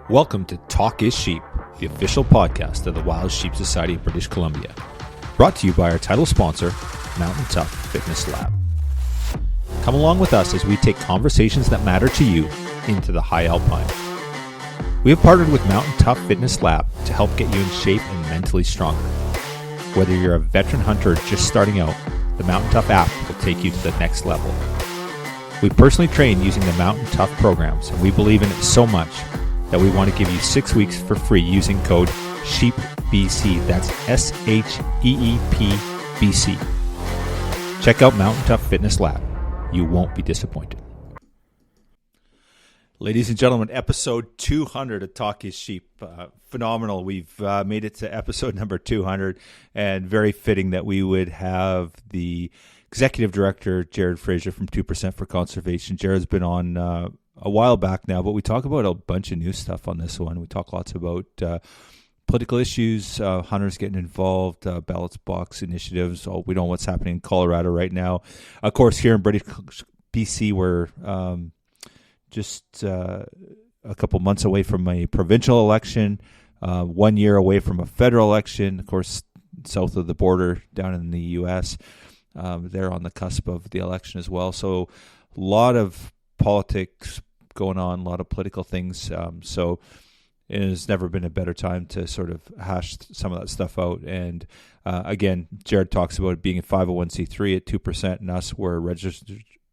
Welcome to Talk is Sheep, the official podcast of the Wild Sheep Society of British Columbia. Brought to you by our title sponsor, Mountain Tough Fitness Lab. Come along with us as we take conversations that matter to you into the high alpine. We have partnered with Mountain Tough Fitness Lab to help get you in shape and mentally stronger. Whether you're a veteran hunter or just starting out, the Mountain Tough app will take you to the next level. We personally train using the Mountain Tough programs, and we believe in it so much that we want to give you 6 weeks for free using code SHEEPBC. That's SHEEPBC. Check out Mountain Tough Fitness Lab. You won't be disappointed. Ladies and gentlemen, episode 200 of Talk is Sheep. Phenomenal. We've made it to episode number 200, and very fitting that we would have the executive director, Jared Frasier from 2% for Conservation. Jared's been on a while back now, but we talk about a bunch of new stuff on this one. We talk lots about political issues, hunters getting involved, ballots box initiatives. We know what's happening in Colorado right now. Of course, here in British BC, we're just a couple months away from a provincial election, 1 year away from a federal election. Of course, south of the border down in the U.S., they're on the cusp of the election as well. So a lot of politics going on, a lot of political things. So it has never been a better time to sort of hash some of that stuff out. And again, Jared talks about it being a 501c3 at 2%, and us, we're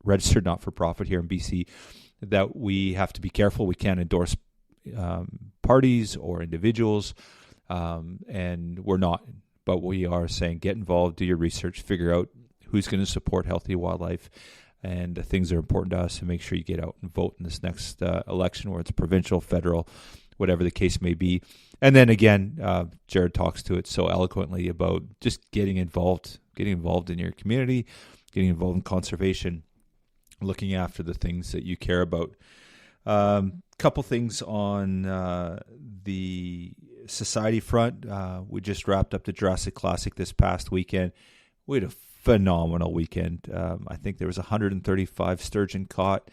registered not-for-profit here in BC, that we have to be careful. We can't endorse parties or individuals, and we're not. But we are saying get involved, do your research, figure out who's going to support healthy wildlife and the things that are important to us, and make sure you get out and vote in this next election, where it's provincial, federal, whatever the case may be. And then again, Jared talks to it so eloquently about just getting involved in your community, getting involved in conservation, looking after the things that you care about. Couple things on the society front. We just wrapped up the Jurassic Classic this past weekend. We had a phenomenal weekend. I think there was 135 sturgeon caught.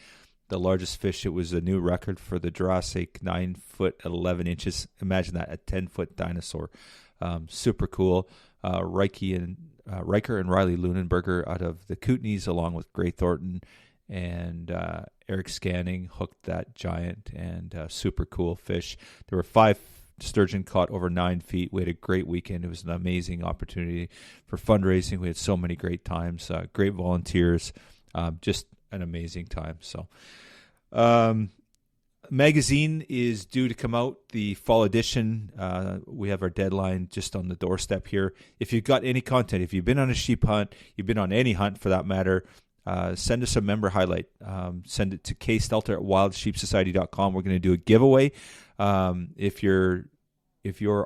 The largest fish, it was a new record for the Jurassic, 9 foot 11 inches. Imagine that, a 10-foot dinosaur. Super cool. Riker and Riley Lunenberger out of the Kootenays, along with Gray Thornton and Eric Scanning, hooked that giant, and super cool fish. There were 5 sturgeon caught over 9 feet. We had a great weekend. It was an amazing opportunity for fundraising. We had so many great times, great volunteers, just an amazing time. So magazine is due to come out, the fall edition. We have our deadline just on the doorstep here. If you've got any content, if you've been on a sheep hunt, you've been on any hunt for that matter, send us a member highlight. Send it to kstelter@wildsheepsociety.com. We're going to do a giveaway. If your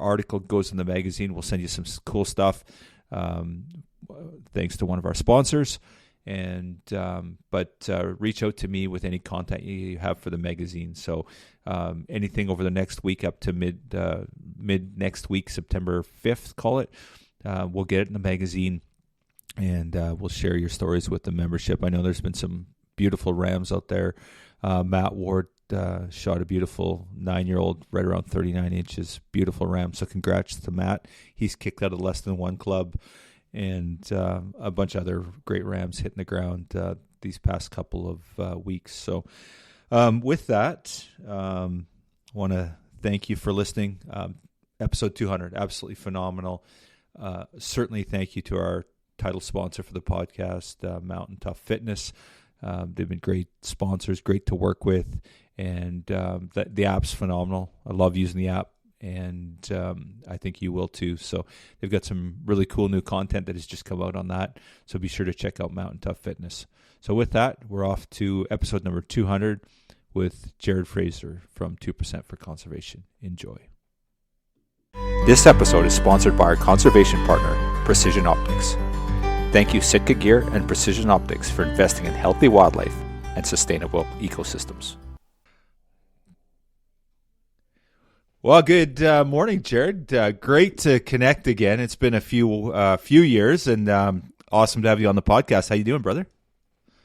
article goes in the magazine, we'll send you some cool stuff. Thanks to one of our sponsors. And but reach out to me with any content you have for the magazine. So anything over the next week up to mid next week, September 5th, call it. We'll get it in the magazine. And we'll share your stories with the membership. I know there's been some beautiful rams out there. Matt Ward shot a beautiful 9-year-old, right around 39 inches, beautiful ram. So congrats to Matt. He's kicked out of less than one club, and a bunch of other great rams hitting the ground these past couple of weeks. So with that, I want to thank you for listening. Episode 200, absolutely phenomenal. Certainly thank you to our title sponsor for the podcast, Mountain Tough Fitness. They've been great sponsors, great to work with, and the app's phenomenal. I love using the app, and I think you will too. So they've got some really cool new content that has just come out on that, so be sure to check out Mountain Tough Fitness. So with that, we're off to episode number 200 with Jared Frasier from 2% for Conservation. Enjoy. This episode is sponsored by our conservation partner, Precision Optics. Thank you, Sitka Gear and Precision Optics, for investing in healthy wildlife and sustainable ecosystems. Well, good morning, Jared. Great to connect again. It's been a few years, and awesome to have you on the podcast. How you doing, brother?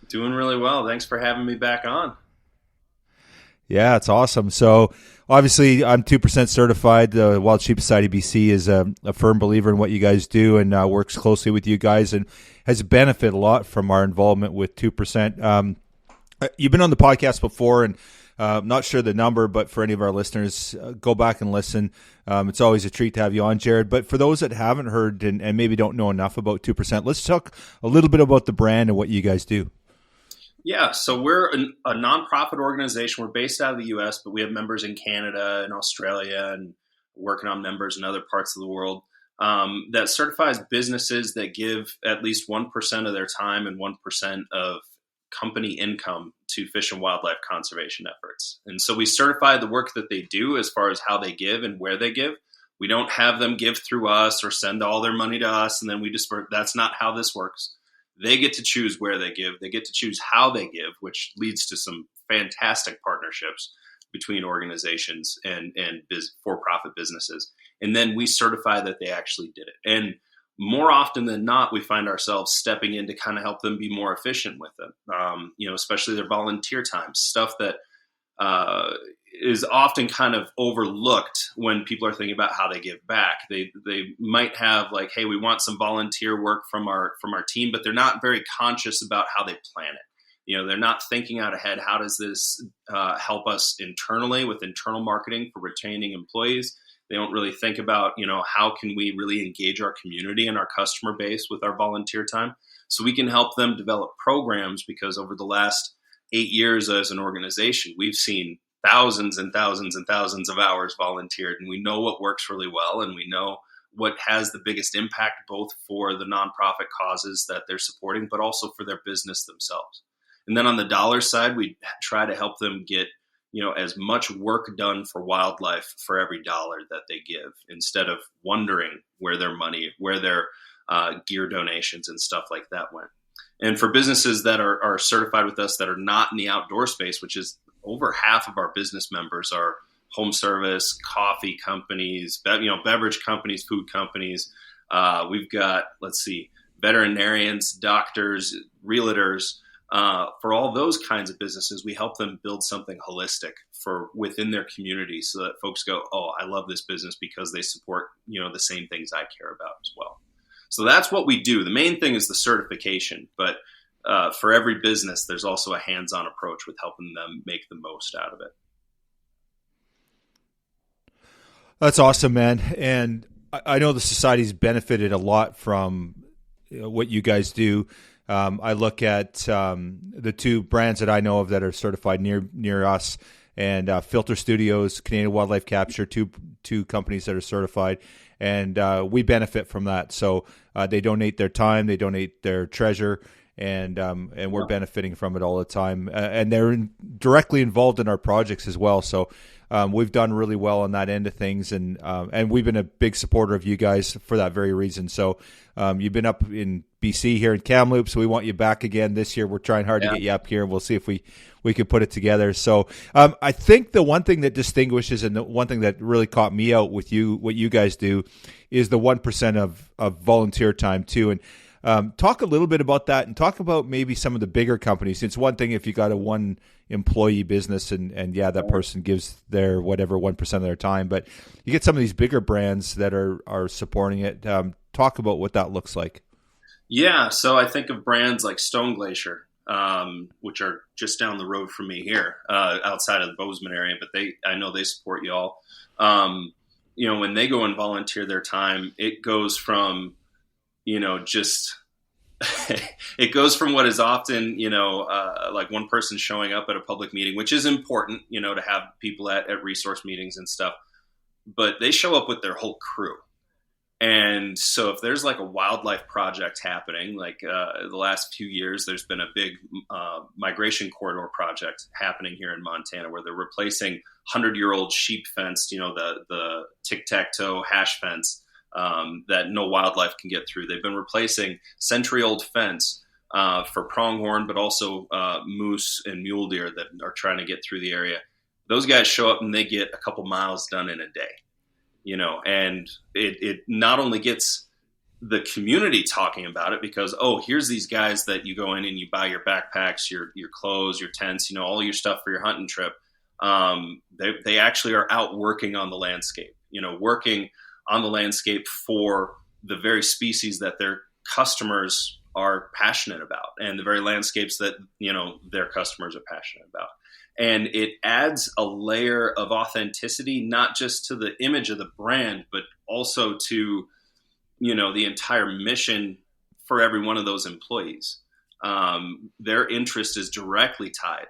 Doing really well. Thanks for having me back on. Yeah, it's awesome. So obviously, I'm 2% certified. The Wild Sheep Society BC is a firm believer in what you guys do and works closely with you guys and has benefited a lot from our involvement with 2%. You've been on the podcast before, and I'm not sure the number, but for any of our listeners, go back and listen. It's always a treat to have you on, Jared. But for those that haven't heard and maybe don't know enough about 2%, let's talk a little bit about the brand and what you guys do. Yeah, so we're a nonprofit organization. We're based out of the U.S., but we have members in Canada and Australia and working on members in other parts of the world that certifies businesses that give at least 1% of their time and 1% of company income to fish and wildlife conservation efforts. And so we certify the work that they do as far as how they give and where they give. We don't have them give through us or send all their money to us and then we disperse. That's not how this works. They get to choose where they give. They get to choose how they give, which leads to some fantastic partnerships between organizations and for-profit businesses. And then we certify that they actually did it. And more often than not, we find ourselves stepping in to kind of help them be more efficient with it. Especially their volunteer time, stuff that is often kind of overlooked when people are thinking about how they give back. They might have like, hey, we want some volunteer work from our team, but they're not very conscious about how they plan it. They're not thinking out ahead. How does this help us internally with internal marketing for retaining employees? They don't really think about, how can we really engage our community and our customer base with our volunteer time? So we can help them develop programs because over the last 8 years as an organization, we've seen thousands and thousands and thousands of hours volunteered, and we know what works really well, and we know what has the biggest impact both for the nonprofit causes that they're supporting, but also for their business themselves. And then on the dollar side, we try to help them get as much work done for wildlife for every dollar that they give, instead of wondering where their gear donations and stuff like that went. And for businesses that are certified with us that are not in the outdoor space, which is over half of our business members are home service, coffee companies, beverage companies, food companies. We've got, veterinarians, doctors, realtors. For all those kinds of businesses, we help them build something holistic for within their community so that folks go, oh, I love this business because they support, the same things I care about as well. So that's what we do. The main thing is the certification, but for every business, there's also a hands-on approach with helping them make the most out of it. That's awesome, man. And I know the society's benefited a lot from what you guys do. I look at the two brands that I know of that are certified near us, and Filter Studios, Canadian Wildlife Capture, two companies that are certified, and we benefit from that. So they donate their time, they donate their treasure, and we're benefiting from it all the time. And they're directly involved in our projects as well. So we've done really well on that end of things, and we've been a big supporter of you guys for that very reason. So you've been up in BC here in Kamloops, so we want you back again this year. We're trying hard to get you up here, and we'll see if we could put it together. So I think the one thing that distinguishes, and the one thing that really caught me out with what you guys do, is the 1% of volunteer time too. And talk a little bit about that, and talk about maybe some of the bigger companies. It's one thing if you got a one employee business and that person gives their whatever 1% of their time, but you get some of these bigger brands that are supporting it. Talk about what that looks like. Yeah, so I think of brands like Stone Glacier, which are just down the road from me here, outside of the Bozeman area, but I know they support y'all. When they go and volunteer their time, it goes from it goes from what is often, like one person showing up at a public meeting, which is important, to have people at resource meetings and stuff, but they show up with their whole crew. And so if there's like a wildlife project happening, like the last few years, there's been a big migration corridor project happening here in Montana where they're replacing 100-year-old sheep fence, the tic-tac-toe hash fence that no wildlife can get through. They've been replacing century-old fence for pronghorn, but also moose and mule deer that are trying to get through the area. Those guys show up and they get a couple miles done in a day. And it not only gets the community talking about it because, oh, here's these guys that you go in and you buy your backpacks, your clothes, your tents, all your stuff for your hunting trip. They actually are out working on the landscape, working on the landscape for the very species that their customers are passionate about, and the very landscapes that their customers are passionate about. And it adds a layer of authenticity, not just to the image of the brand, but also to the entire mission for every one of those employees. Their interest is directly tied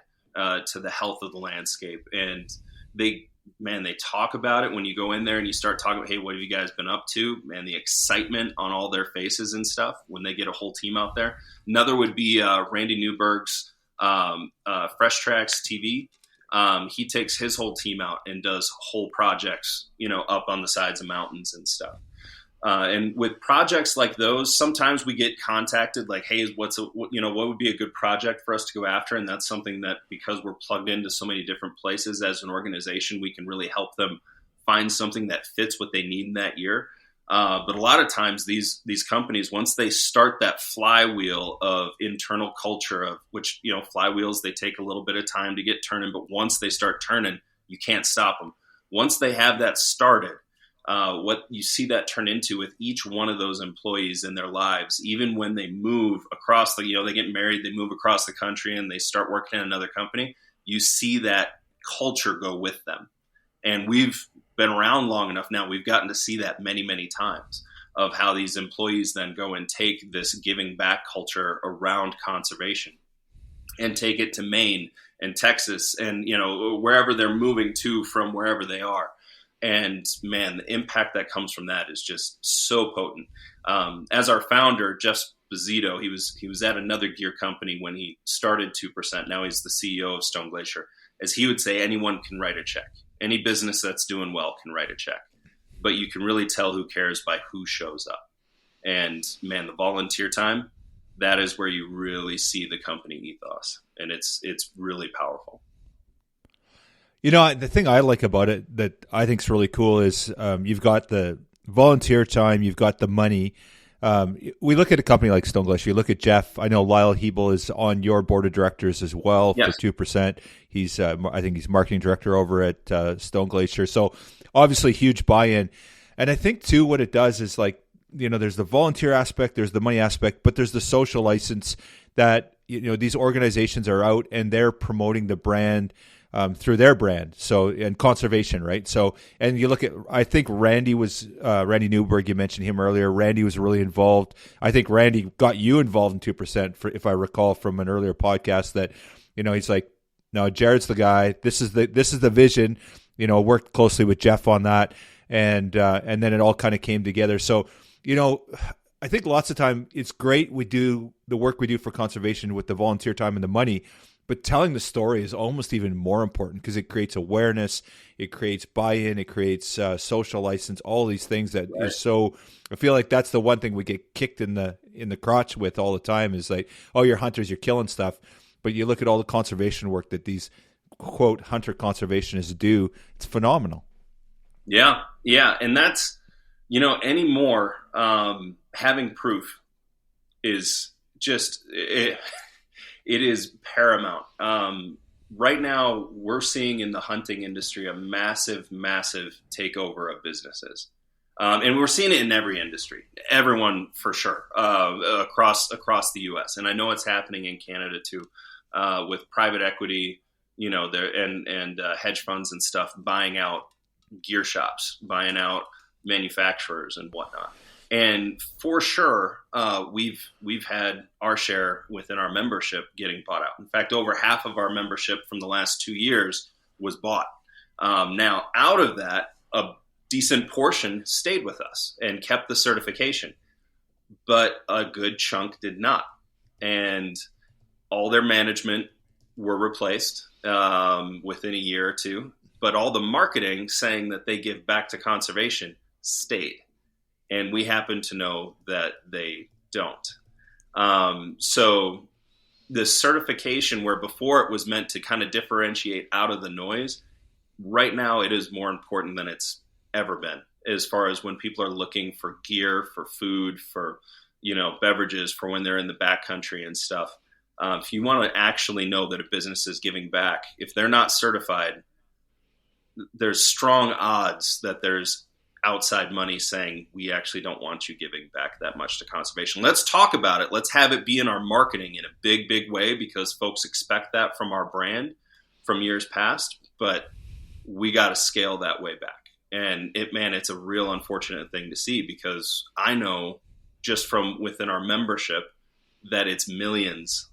to the health of the landscape, and they talk about it when you go in there and you start talking about, hey, what have you guys been up to? Man, the excitement on all their faces and stuff when they get a whole team out there. Another would be Randy Newberg's Fresh Tracks TV. He takes his whole team out and does whole projects, up on the sides of mountains and stuff. And with projects like those, sometimes we get contacted like, hey, what would be a good project for us to go after? And that's something that, because we're plugged into so many different places as an organization, we can really help them find something that fits what they need in that year. But a lot of times these companies, once they start that flywheel of internal culture, of which, flywheels, they take a little bit of time to get turning, but once they start turning, you can't stop them. Once they have that started, what you see that turn into with each one of those employees in their lives, even when they move across they get married, they move across the country and they start working in another company, you see that culture go with them. And we've been around long enough now, we've gotten to see that many, many times, of how these employees then go and take this giving back culture around conservation and take it to Maine and Texas and, wherever they're moving to from wherever they are. And man, the impact that comes from that is just so potent. As our founder, Jeff Bezito, he was at another gear company when he started 2%. Now he's the CEO of Stone Glacier. As he would say, anyone can write a check. Any business that's doing well can write a check. But you can really tell who cares by who shows up. And man, the volunteer time, that is where you really see the company ethos. And it's really powerful. The thing I like about it that I think is really cool is you've got the volunteer time, you've got the money. We look at a company like Stone Glacier. You look at Jeff. I know Lyle Hebel is on your board of directors as well. Yes. For 2%. He's, I think he's marketing director over at Stone Glacier. So obviously huge buy-in. And I think too, what it does is there's the volunteer aspect, there's the money aspect, but there's the social license that, these organizations are out and they're promoting the brand through their brand. So, and conservation, right? So, and you look at, I think Randy Newberg, you mentioned him earlier. Randy was really involved. I think Randy got you involved in 2%, if I recall from an earlier podcast, that, he's like, no, Jared's the guy. This is the vision, worked closely with Jeff on that. And then it all kind of came together. So, I think lots of time it's great. We do the work we do for conservation with the volunteer time and the money, but telling the story is almost even more important because it creates awareness, it creates buy-in, it creates social license, all these things that right. Is so. I feel like that's the one thing we get kicked in the crotch with all the time is like, oh, you're hunters, you're killing stuff. But you look at all the conservation work that these quote hunter conservationists do; it's phenomenal. Yeah, and that's anymore having proof is just it is paramount. Right now, we're seeing in the hunting industry a massive takeover of businesses. And we're seeing it in every industry, everyone for sure, across the U.S. And I know it's happening in Canada too, with private equity, and hedge funds and stuff buying out gear shops, buying out manufacturers and whatnot. And for sure, we've had our share within our membership getting bought out. In fact, over half of our membership from the last 2 years was bought. Now, out of that, a decent portion stayed with us and kept the certification, but a good chunk did not. And all their management were replaced within a year or two, but all the marketing saying that they give back to conservation stayed. And we happen to know that they don't. So the certification, where before it was meant to kind of differentiate out of the noise, right now it is more important than it's ever been, as far as when people are looking for gear, for food, for, beverages, for when they're in the backcountry and stuff. If you want to actually know that a business is giving back, if they're not certified, there's strong odds that there's outside money saying, we actually don't want you giving back that much to conservation. Let's talk about it. Let's have it be in our marketing in a big, big way, because folks expect that from our brand from years past, but we got to scale that way back. And it's a real unfortunate thing to see, because I know just from within our membership that it's millions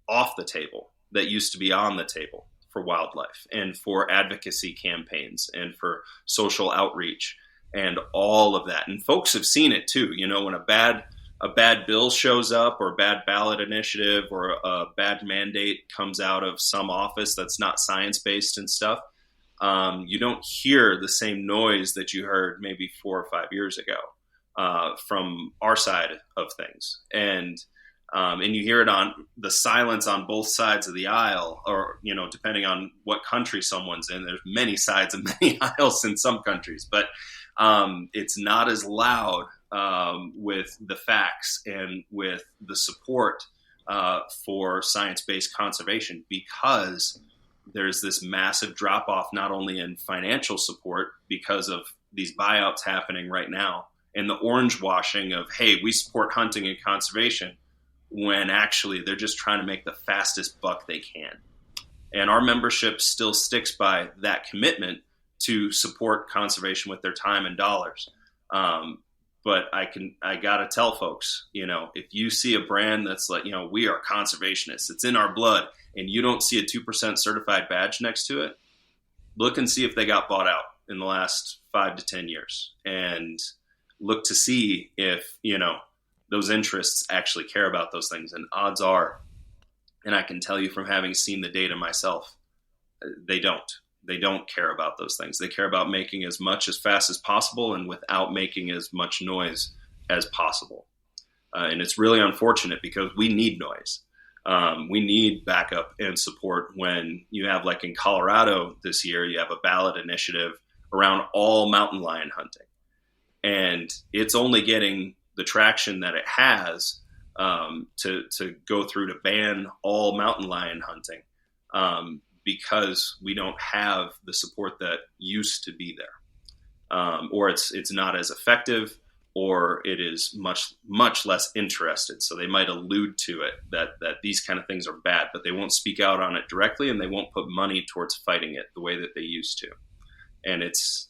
off the table that used to be on the table for wildlife and for advocacy campaigns and for social outreach and all of that. And folks have seen it too. When a bad bill shows up, or a bad ballot initiative, or a bad mandate comes out of some office that's not science-based and stuff, you don't hear the same noise that you heard maybe 4 or 5 years ago from our side of things. And you hear it on the silence on both sides of the aisle, or, depending on what country someone's in. There's many sides and many aisles in some countries, but it's not as loud with the facts and with the support for science-based conservation, because there's this massive drop-off, not only in financial support because of these buyouts happening right now, and the orange washing of, hey, we support hunting and conservation, when actually they're just trying to make the fastest buck they can. And our membership still sticks by that commitment to support conservation with their time and dollars. But I gotta tell folks, if you see a brand that's like, we are conservationists, it's in our blood, and you don't see a 2% certified badge next to it, look and see if they got bought out in the last 5 to 10 years, and look to see if, those interests actually care about those things. And odds are, and I can tell you from having seen the data myself, they don't. They don't care about those things. They care about making as much as fast as possible and without making as much noise as possible. And it's really unfortunate, because we need noise. We need backup and support when you have, like in Colorado this year, you have a ballot initiative around all mountain lion hunting. And it's only getting the traction that it has to go through to ban all mountain lion hunting, because we don't have the support that used to be there, or it's not as effective, or it is much, much less interested. So they might allude to it that these kind of things are bad, but they won't speak out on it directly, and they won't put money towards fighting it the way that they used to. And it's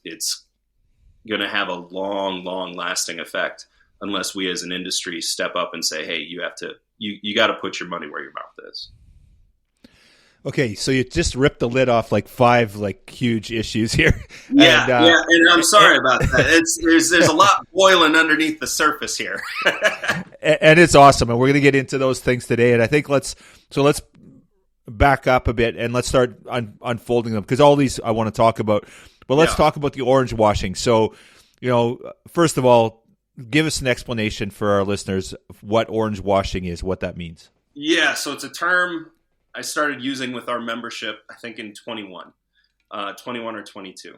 going to have a long, long lasting effect unless we as an industry step up and say, hey, you got to put your money where your mouth is. Okay, so you just ripped the lid off like 5 huge issues here. Yeah, and I'm sorry about that. There's a lot boiling underneath the surface here. And it's awesome, and we're going to get into those things today. And I think let's back up a bit and let's start unfolding them, because all these I want to talk about. But let's talk about the orange washing. So, first of all, give us an explanation for our listeners of what orange washing is, what that means. Yeah, so it's a term I started using with our membership, I think in 21 or 22.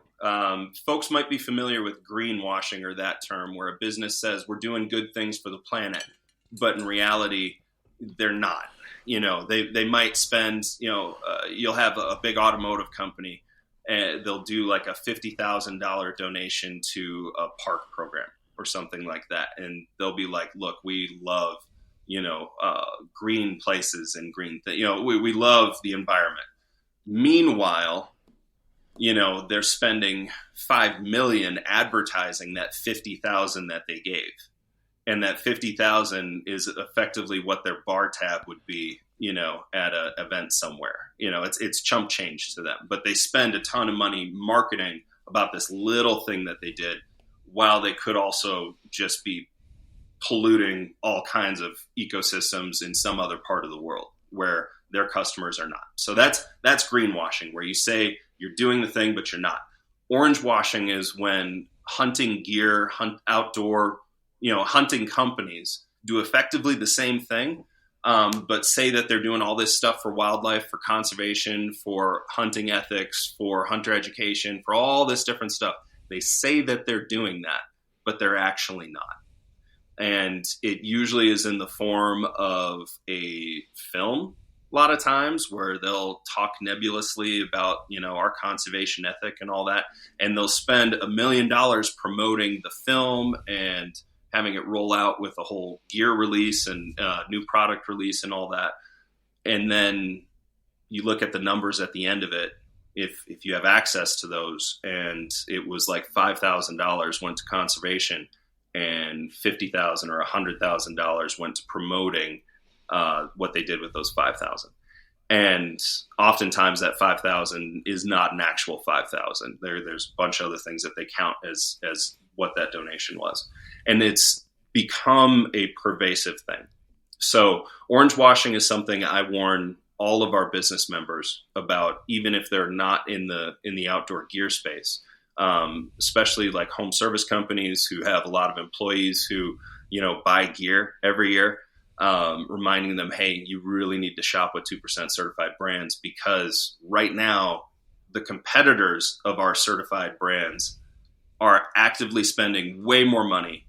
Folks might be familiar with greenwashing, or that term, where a business says we're doing good things for the planet, but in reality, they're not. They might spend, you'll have a big automotive company, and they'll do like a $50,000 donation to a park program or something like that. And they'll be like, look, we love, green places and green we love the environment. Meanwhile, they're spending $5 million advertising that $50,000 that they gave. And that $50,000 is effectively what their bar tab would be, at an event somewhere. It's chump change to them, but they spend a ton of money marketing about this little thing that they did, while they could also just be polluting all kinds of ecosystems in some other part of the world where their customers are not. So that's greenwashing, where you say you're doing the thing, but you're not. Orange washing is when hunting gear, outdoor, hunting companies do effectively the same thing, but say that they're doing all this stuff for wildlife, for conservation, for hunting ethics, for hunter education, for all this different stuff. They say that they're doing that, but they're actually not. And it usually is in the form of a film a lot of times, where they'll talk nebulously about, our conservation ethic and all that. And they'll spend $1 million promoting the film and having it roll out with a whole gear release and new product release and all that. And then you look at the numbers at the end of it, if you have access to those, and it was like $5,000 went to conservation and $50,000 or $100,000 went to promoting what they did with those 5,000. And oftentimes that 5,000 is not an actual 5,000. There's a bunch of other things that they count as what that donation was. And it's become a pervasive thing. So orange washing is something I warn all of our business members about, even if they're not in the outdoor gear space, especially like home service companies who have a lot of employees who, buy gear every year, reminding them, hey, you really need to shop with 2% certified brands, because right now the competitors of our certified brands are actively spending way more money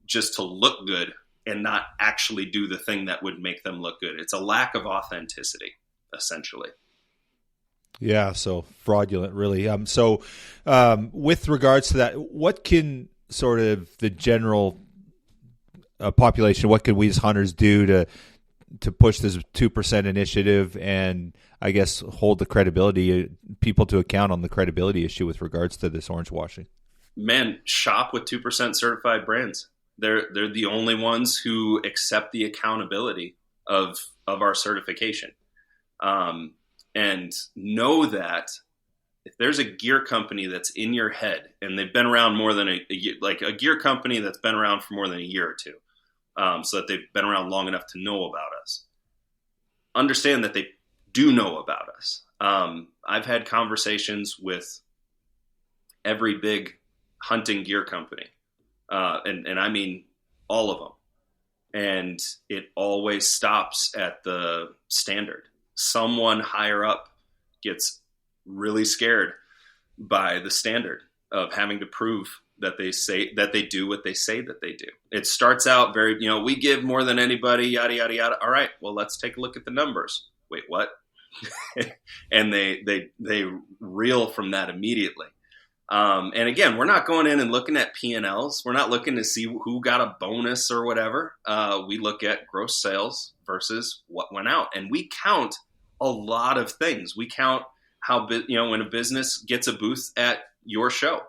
just to look good and not actually do the thing that would make them look good. It's a lack of authenticity, essentially. Yeah, so fraudulent, really. With regards to that, what can sort of the general population, what can we as hunters do to push this 2% initiative and, I guess, hold the credibility, people to account on the credibility issue with regards to this orange washing? Man, shop with 2% certified brands. They're the only ones who accept the accountability of our certification. And know that if there's a gear company that's in your head and they've been around more than a year, like a gear company that's been around for more than a year or two, so that they've been around long enough to know about us, understand that they do know about us. I've had conversations with every big hunting gear company, and I mean all of them. And it always stops at the standard. Someone higher up gets really scared by the standard of having to prove that they say that they do what they say that they do. It starts out very, we give more than anybody, yada, yada, yada. All right, well, let's take a look at the numbers. Wait, what? And they reel from that immediately. And again, we're not going in and looking at P&Ls. We're not looking to see who got a bonus or whatever. We look at gross sales versus what went out. And we count a lot of things. We count how, when a business gets a booth at your show,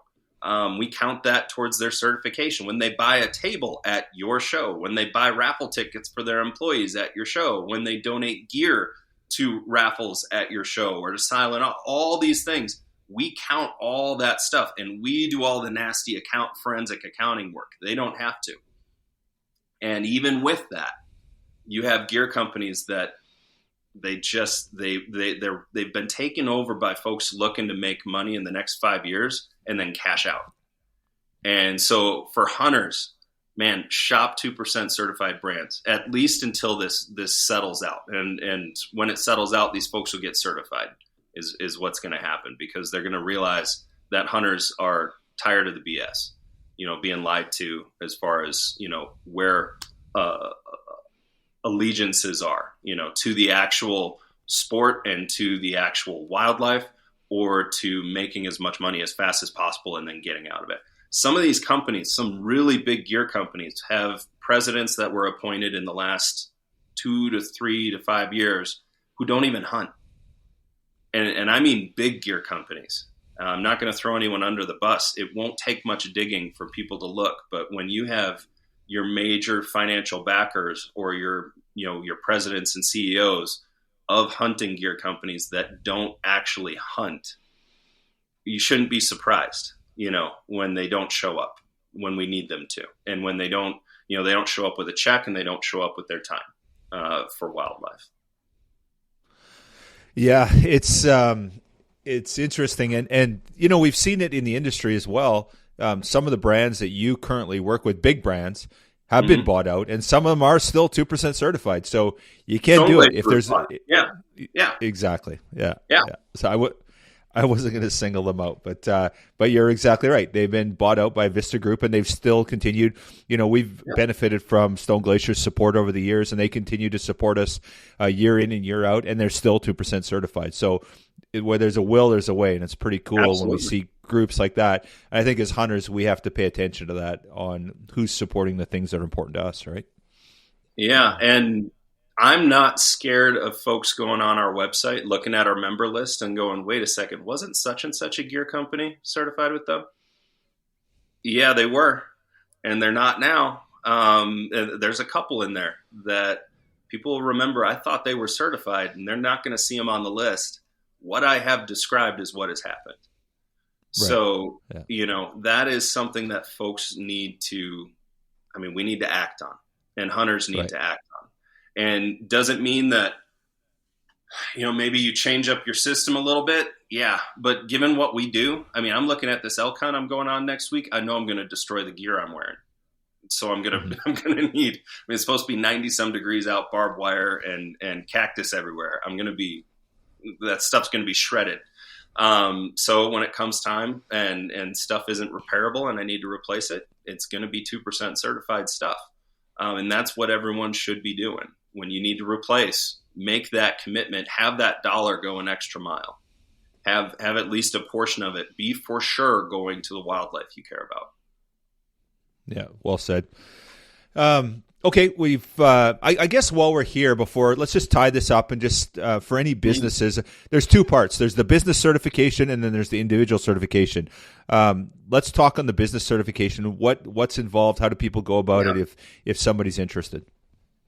we count that towards their certification. When they buy a table at your show, when they buy raffle tickets for their employees at your show, when they donate gear to raffles at your show or to silent all these things. We count all that stuff, and we do all the nasty forensic accounting work. They don't have to. And even with that, you have gear companies that they've been taken over by folks looking to make money in the next 5 years and then cash out. And so for hunters, man, shop 2% certified brands, at least until this settles out. And when it settles out, these folks will get certified. Is what's going to happen, because they're going to realize that hunters are tired of the BS, being lied to as far as, where allegiances are, to the actual sport and to the actual wildlife, or to making as much money as fast as possible and then getting out of it. Some of these companies, some really big gear companies, have presidents that were appointed in the last 2 to 3 to 5 years who don't even hunt. And I mean big gear companies. I'm not going to throw anyone under the bus. It won't take much digging for people to look. But when you have your major financial backers or your presidents and CEOs of hunting gear companies that don't actually hunt, you shouldn't be surprised, when they don't show up when we need them to. And when they don't show up with a check, and they don't show up with their time for wildlife. Yeah, it's interesting, and we've seen it in the industry as well. Some of the brands that you currently work with, big brands, have been bought out, and some of them are still 2% certified. So you can't do it if there's yeah, exactly, yeah. Yeah. So I wasn't going to single them out, but you're exactly right. They've been bought out by Vista Group, and they've still continued. We've benefited from Stone Glacier's support over the years, and they continue to support us year in and year out, and they're still 2% certified. So where there's a will, there's a way, and it's pretty cool When we see groups like that. And I think as hunters, we have to pay attention to that on who's supporting the things that are important to us, right? Yeah, and I'm not scared of folks going on our website, looking at our member list and going, wait a second, wasn't such and such a gear company certified with them? Yeah, they were, and they're not now. There's a couple in there that people remember, I thought they were certified, and they're not going to see them on the list. What I have described is what has happened. Right. So, that is something that folks need to, we need to act on, and hunters need to act on. And doesn't mean that, maybe you change up your system a little bit. Yeah. But given what we do, I'm looking at this elk hunt I'm going on next week. I know I'm going to destroy the gear I'm wearing. So I'm going to need, it's supposed to be 90 some degrees out, barbed wire and cactus everywhere. That stuff's going to be shredded. So when it comes time and stuff isn't repairable and I need to replace it, it's going to be 2% certified stuff. And that's what everyone should be doing. When you need to replace, make that commitment, have that dollar go an extra mile, have at least a portion of it be for sure going to the wildlife you care about. Yeah, well said. Okay, we've. I guess while we're here, let's just tie this up and just for any businesses, there's two parts. There's the business certification, and then there's the individual certification. Let's talk on the business certification. What's involved? How do people go about it if somebody's interested?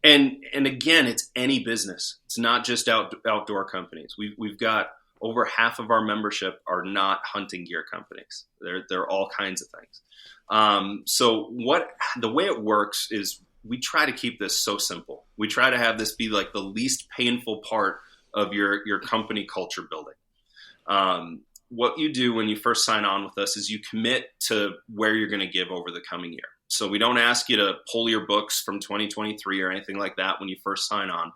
And again, it's any business. It's not just outdoor companies. We've got over half of our membership are not hunting gear companies. They're all kinds of things. So the way it works is we try to keep this so simple. We try to have this be like the least painful part of your company culture building. What you do when you first sign on with us is you commit to where you're going to give over the coming year. So we don't ask you to pull your books from 2023 or anything like that when you first sign on.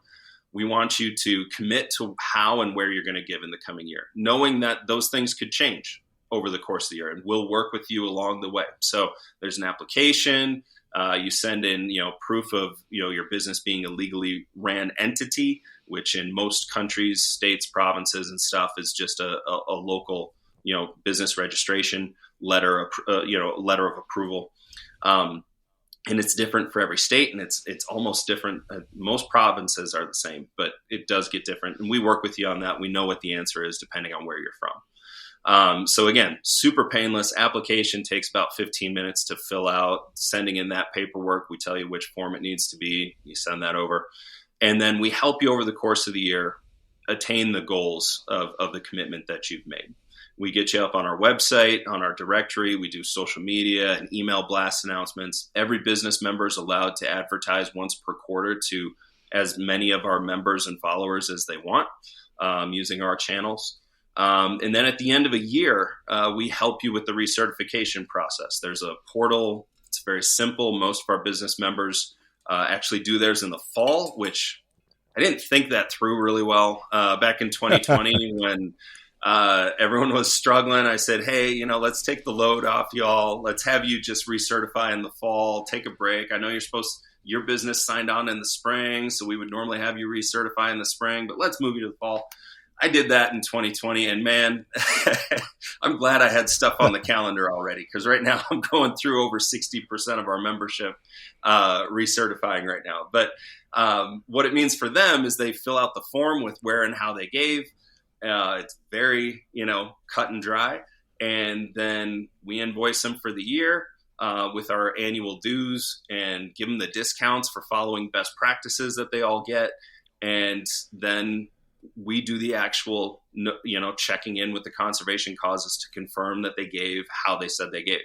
We want you to commit to how and where you're going to give in the coming year, knowing that those things could change over the course of the year, and we'll work with you along the way. So there's an application. You send in, proof of, your business being a legally ran entity, which in most countries, states, provinces, and stuff is just a local, business registration letter, letter of approval. And it's different for every state, and it's almost different. Most provinces are the same, but it does get different. And we work with you on that. We know what the answer is depending on where you're from. So again, super painless. Application takes about 15 minutes to fill out. Sending in that paperwork, we tell you which form it needs to be. You send that over. And then we help you over the course of the year attain the goals of the commitment that you've made. We get you up on our website, on our directory. We do social media and email blast announcements. Every business member is allowed to advertise once per quarter to as many of our members and followers as they want using our channels. And then at the end of a year, we help you with the recertification process. There's a portal. It's very simple. Most of our business members actually do theirs in the fall, which I didn't think that through really well. Back in 2020 when everyone was struggling, I said, hey, let's take the load off y'all. Let's have you just recertify in the fall, take a break. I know your business signed on in the spring, so we would normally have you recertify in the spring, but let's move you to the fall. I did that in 2020, and man, I'm glad I had stuff on the calendar already, because right now I'm going through over 60% of our membership recertifying right now. But what it means for them is they fill out the form with where and how they gave. It's very, cut and dry. And then we invoice them for the year with our annual dues and give them the discounts for following best practices that they all get. And then we do the actual, checking in with the conservation causes to confirm that they gave how they said they gave.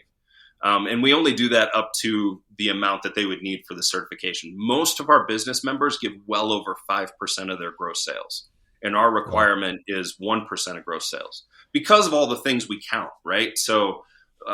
And we only do that up to the amount that they would need for the certification. Most of our business members give well over 5% of their gross sales. And our requirement is 1% of gross sales because of all the things we count, right? So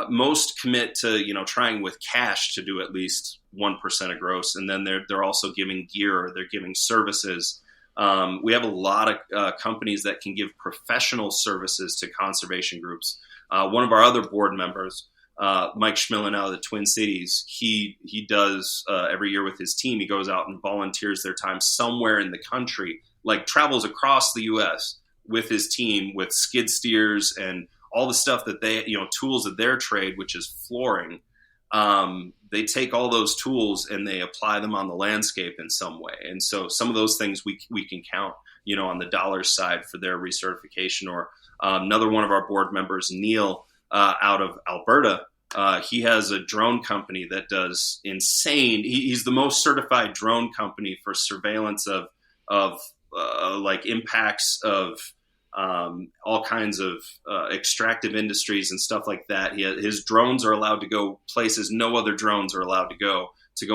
most commit to, trying with cash to do at least 1% of gross. And then they're also giving gear, or they're giving services, We have a lot of companies that can give professional services to conservation groups. One of our other board members, Mike Schmillen out of the Twin Cities, he does every year with his team. He goes out and volunteers their time somewhere in the country, like travels across the U.S. with his team with skid steers and all the stuff that they, tools of their trade, which is flooring. They take all those tools and they apply them on the landscape in some way. And so some of those things we can count, on the dollar side for their recertification. Or another one of our board members, Neil, out of Alberta, he has a drone company that does insane. He's the most certified drone company for surveillance of like impacts of all kinds of extractive industries and stuff like that. His drones are allowed to go places no other drones are allowed to go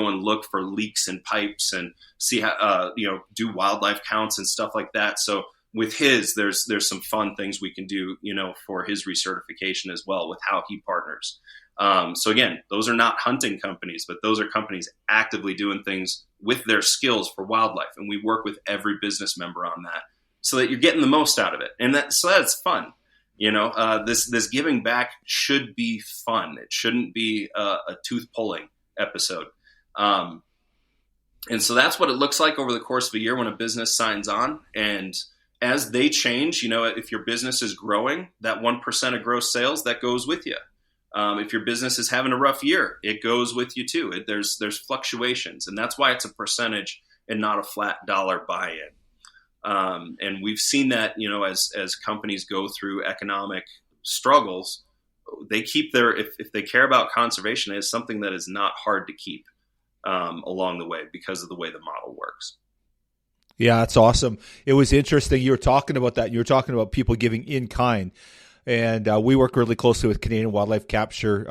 and look for leaks in pipes and see how, do wildlife counts and stuff like that. So with there's some fun things we can do, for his recertification as well with how he partners. So again, those are not hunting companies, but those are companies actively doing things with their skills for wildlife. And we work with every business member on that so that you're getting the most out of it. And that's fun. This giving back should be fun. It shouldn't be a tooth pulling episode. And so that's what it looks like over the course of a year when a business signs on. And as they change, if your business is growing, that 1% of gross sales, that goes with you. If your business is having a rough year, it goes with you too. There's fluctuations, and that's why it's a percentage and not a flat dollar buy-in. And we've seen that, as companies go through economic struggles, they keep if they care about conservation, it's something that is not hard to keep along the way because of the way the model works. Yeah, that's awesome. It was interesting. You were talking about that. You were talking about people giving in kind. And we work really closely with Canadian Wildlife Capture.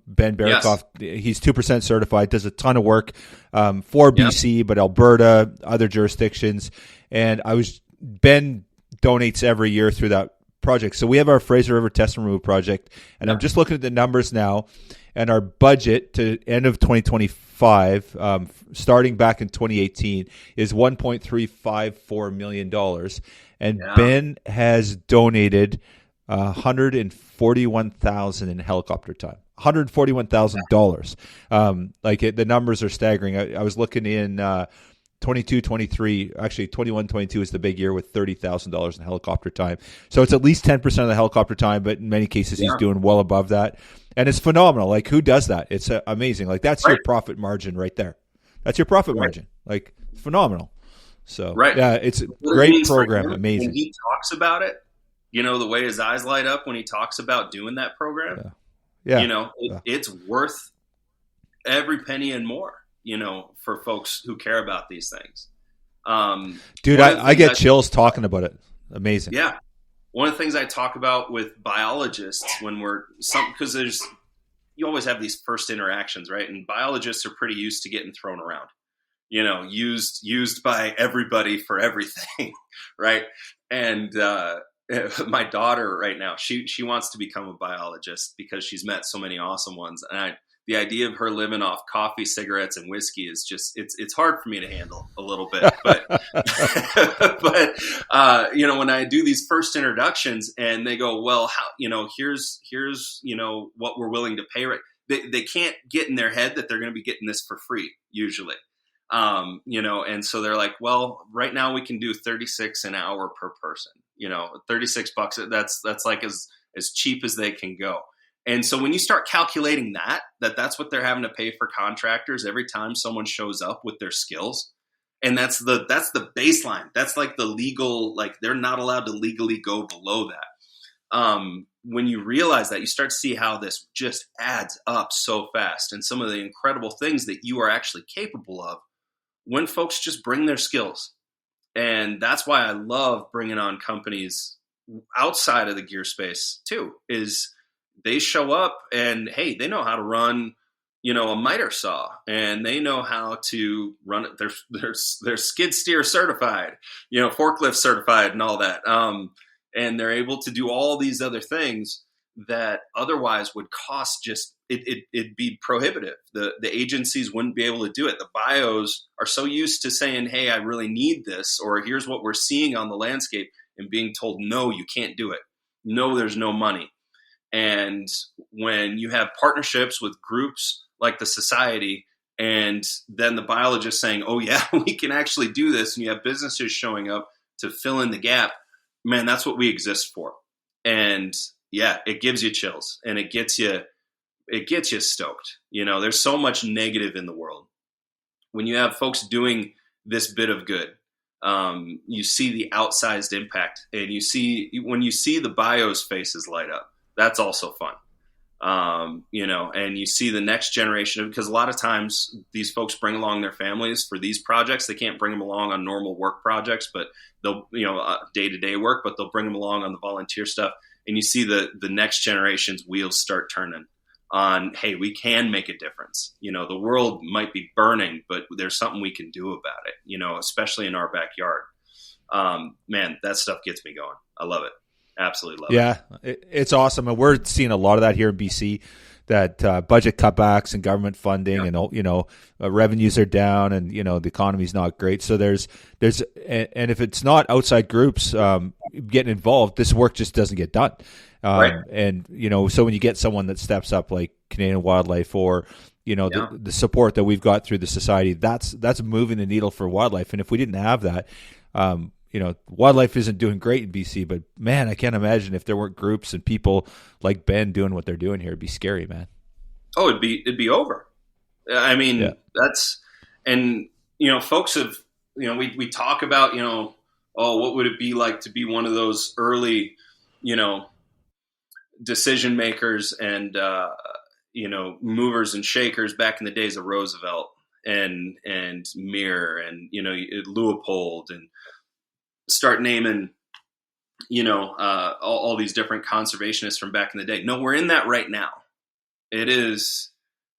Ben Barikoff, yes. He's 2% certified, does a ton of work for BC, but Alberta, other jurisdictions. And Ben donates every year through that project. So we have our Fraser River Test and Remove project, and I'm just looking at the numbers now. And our budget to end of 2025, starting back in 2018, is $1.354 million. And Ben has donated $141,000 in helicopter time. $141,000. The numbers are staggering. I was looking in 22, 23, actually 21, 22 is the big year with $30,000 in helicopter time. So it's at least 10% of the helicopter time, but in many cases he's doing well above that. And it's phenomenal. Like, who does that? It's amazing. Like, that's your profit margin right there. That's your profit margin. Like, phenomenal. So yeah, it's a great program. Amazing. When he talks about it, the way his eyes light up when he talks about doing that program, it's worth every penny and more, for folks who care about these things. Dude, I get chills talking about it. Amazing. Yeah. One of the things I talk about with biologists because you always have these first interactions, right? And biologists are pretty used to getting thrown around, used by everybody for everything. Right. And, my daughter right now, she wants to become a biologist because she's met so many awesome ones. And the idea of her living off coffee, cigarettes, and whiskey is just, it's hard for me to handle a little bit. But, when I do these first introductions and they go, well, how, here's, what we're willing to pay. Right. They can't get in their head that they're going to be getting this for free usually. And so they're like, well, right now we can do 36 an hour per person, $36. That's like as cheap as they can go. And so when you start calculating that's what they're having to pay for contractors every time someone shows up with their skills. And that's the baseline. That's like the legal, like they're not allowed to legally go below that. When you realize that, you start to see how this just adds up so fast and some of the incredible things that you are actually capable of when folks just bring their skills. And that's why I love bringing on companies outside of the gear space too, is they show up and, hey, they know how to run, a miter saw, and they know how to run it. They're skid steer certified, forklift certified and all that. And they're able to do all these other things that otherwise would cost just it'd be prohibitive. The agencies wouldn't be able to do it. The bios are so used to saying, hey, I really need this, or here's what we're seeing on the landscape, and being told, no, you can't do it. No, there's no money. And when you have partnerships with groups like the society, and then the biologist saying, oh yeah, we can actually do this, and you have businesses showing up to fill in the gap, man, that's what we exist for. And yeah, it gives you chills, and it gets you stoked. There's so much negative in the world. When you have folks doing this bit of good, you see the outsized impact, and when you see the bios faces light up, that's also fun. And you see the next generation, because a lot of times these folks bring along their families for these projects. They can't bring them along on normal work projects, but they'll, day-to-day work, but they'll bring them along on the volunteer stuff. And you see the next generation's wheels start turning on, hey, we can make a difference. The world might be burning, but there's something we can do about it, especially in our backyard. Man, that stuff gets me going. I love it. Absolutely love it. Yeah, it's awesome. And we're seeing a lot of that here in BC, that budget cutbacks and government funding, and revenues are down, and the economy's not great. So there's and if it's not outside groups getting involved, this work just doesn't get done. Right. And so when you get someone that steps up like Canadian Wildlife, or the support that we've got through the society, that's moving the needle for wildlife. And if we didn't have that, wildlife isn't doing great in BC, but man, I can't imagine if there weren't groups and people like Ben doing what they're doing here. It'd be scary, man. Oh, it'd be over. I mean, that's, and, folks have, we talk about, oh, what would it be like to be one of those early, decision makers and, movers and shakers back in the days of Roosevelt and Muir and, Leopold, and start naming, all these different conservationists from back in the day. No, we're in that right now. It is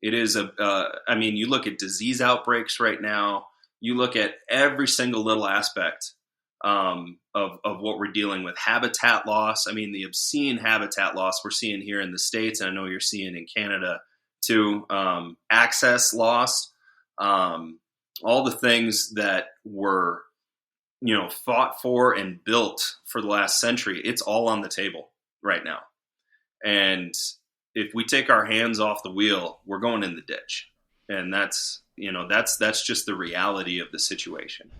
you look at disease outbreaks right now. You look at every single little aspect of what we're dealing with. Habitat loss. I mean, the obscene habitat loss we're seeing here in the States, and I know you're seeing in Canada too. Access loss. All the things that were fought for and built for the last century, it's all on the table right now. And if we take our hands off the wheel, we're going in the ditch. And that's just the reality of the situation.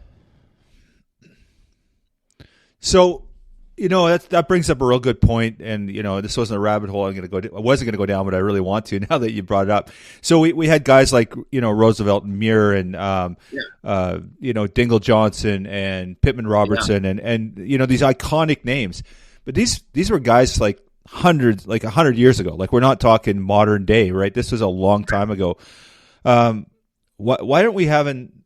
So, that brings up a real good point. And, this wasn't a rabbit hole I wasn't going to go down, but I really want to now that you brought it up. So we had guys like, Roosevelt and Muir and, Dingle Johnson and Pittman Robertson and these iconic names. But these were guys like 100 years ago. Like, we're not talking modern day, right? This was a long time ago. Why aren't we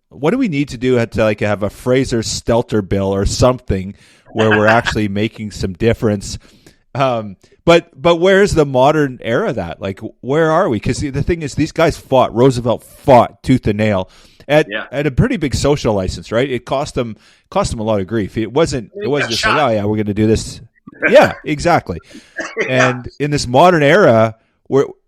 what do we need to do to have a Fraser Stelter bill or something where we're actually making some difference? But where's the modern era of that? Like, where are we? Because the thing is, these guys Roosevelt fought tooth and nail at a pretty big social license, right? It cost them a lot of grief. It wasn't just like, oh yeah, we're going to do this. Yeah, exactly. And in this modern era,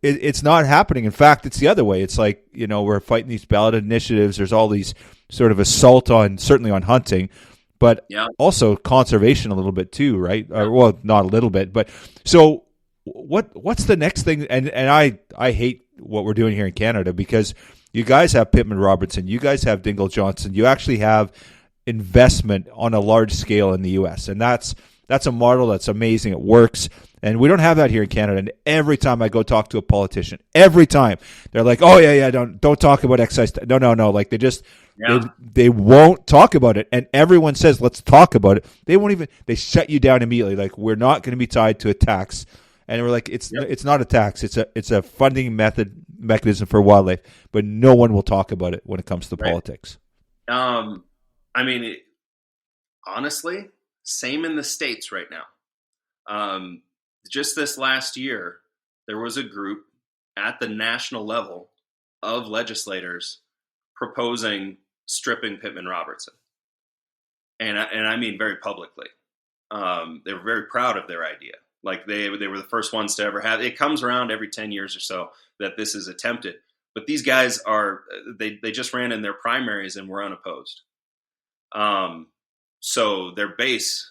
it's not happening. In fact, it's the other way. It's like, we're fighting these ballot initiatives. There's all these sort of assault certainly on hunting, but also conservation a little bit too, right? Well, not a little bit, but so what's the next thing? And I hate what we're doing here in Canada, because you guys have Pittman Robertson, you guys have Dingle Johnson, you actually have investment on a large scale in the U.S., and that's a model that's amazing. It works. And we don't have that here in Canada. And every time I go talk to a politician, every time they're like, "Oh yeah, don't talk about excise." No. Like they won't talk about it. And everyone says, "Let's talk about it." They won't even. They shut you down immediately. Like, we're not going to be tied to a tax. And we're like, it's not a tax. It's a funding mechanism for wildlife. But no one will talk about it when it comes to politics. Honestly, same in the States right now. Just this last year, there was a group at the national level of legislators proposing stripping Pittman Robertson. And I mean very publicly. They were very proud of their idea. Like, they were the first ones to ever have it. Comes around every 10 years or so. that this is attempted. But these guys they just ran in their primaries and were unopposed. So their base,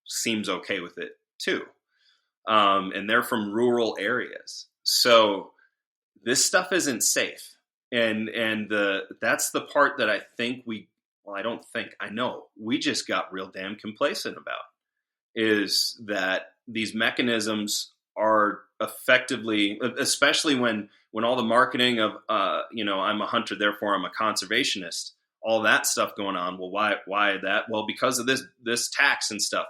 seems okay with it too. And they're from rural areas. So this stuff isn't safe. And that's the part that I know we just got real damn complacent about, is that these mechanisms are effectively, especially when all the marketing of, I'm a hunter, therefore I'm a conservationist, all that stuff going on. Well, why that? Well, because of this tax and stuff.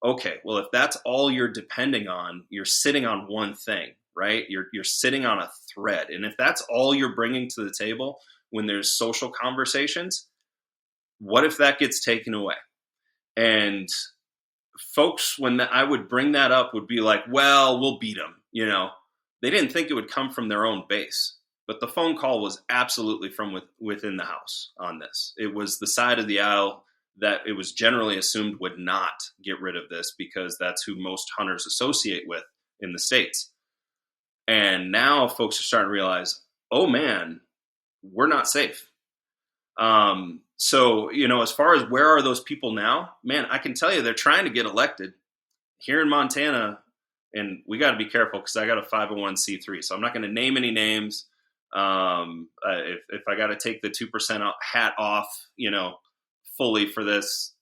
Okay, well, if that's all you're depending on, you're sitting on one thing, right? You're sitting on a thread. And if that's all you're bringing to the table when there's social conversations, what if that gets taken away? And folks, when I would bring that up, would be like, well, we'll beat them. They didn't think it would come from their own base. But the phone call was absolutely from within the House on this. It was the side of the aisle that it was generally assumed would not get rid of this, because that's who most hunters associate with in the States. And now folks are starting to realize, oh man, we're not safe. So, as far as where are those people now, man, I can tell you they're trying to get elected here in Montana. And we got to be careful because I got a 501c3. So I'm not going to name any names. If I got to take the 2% hat off, fully for this,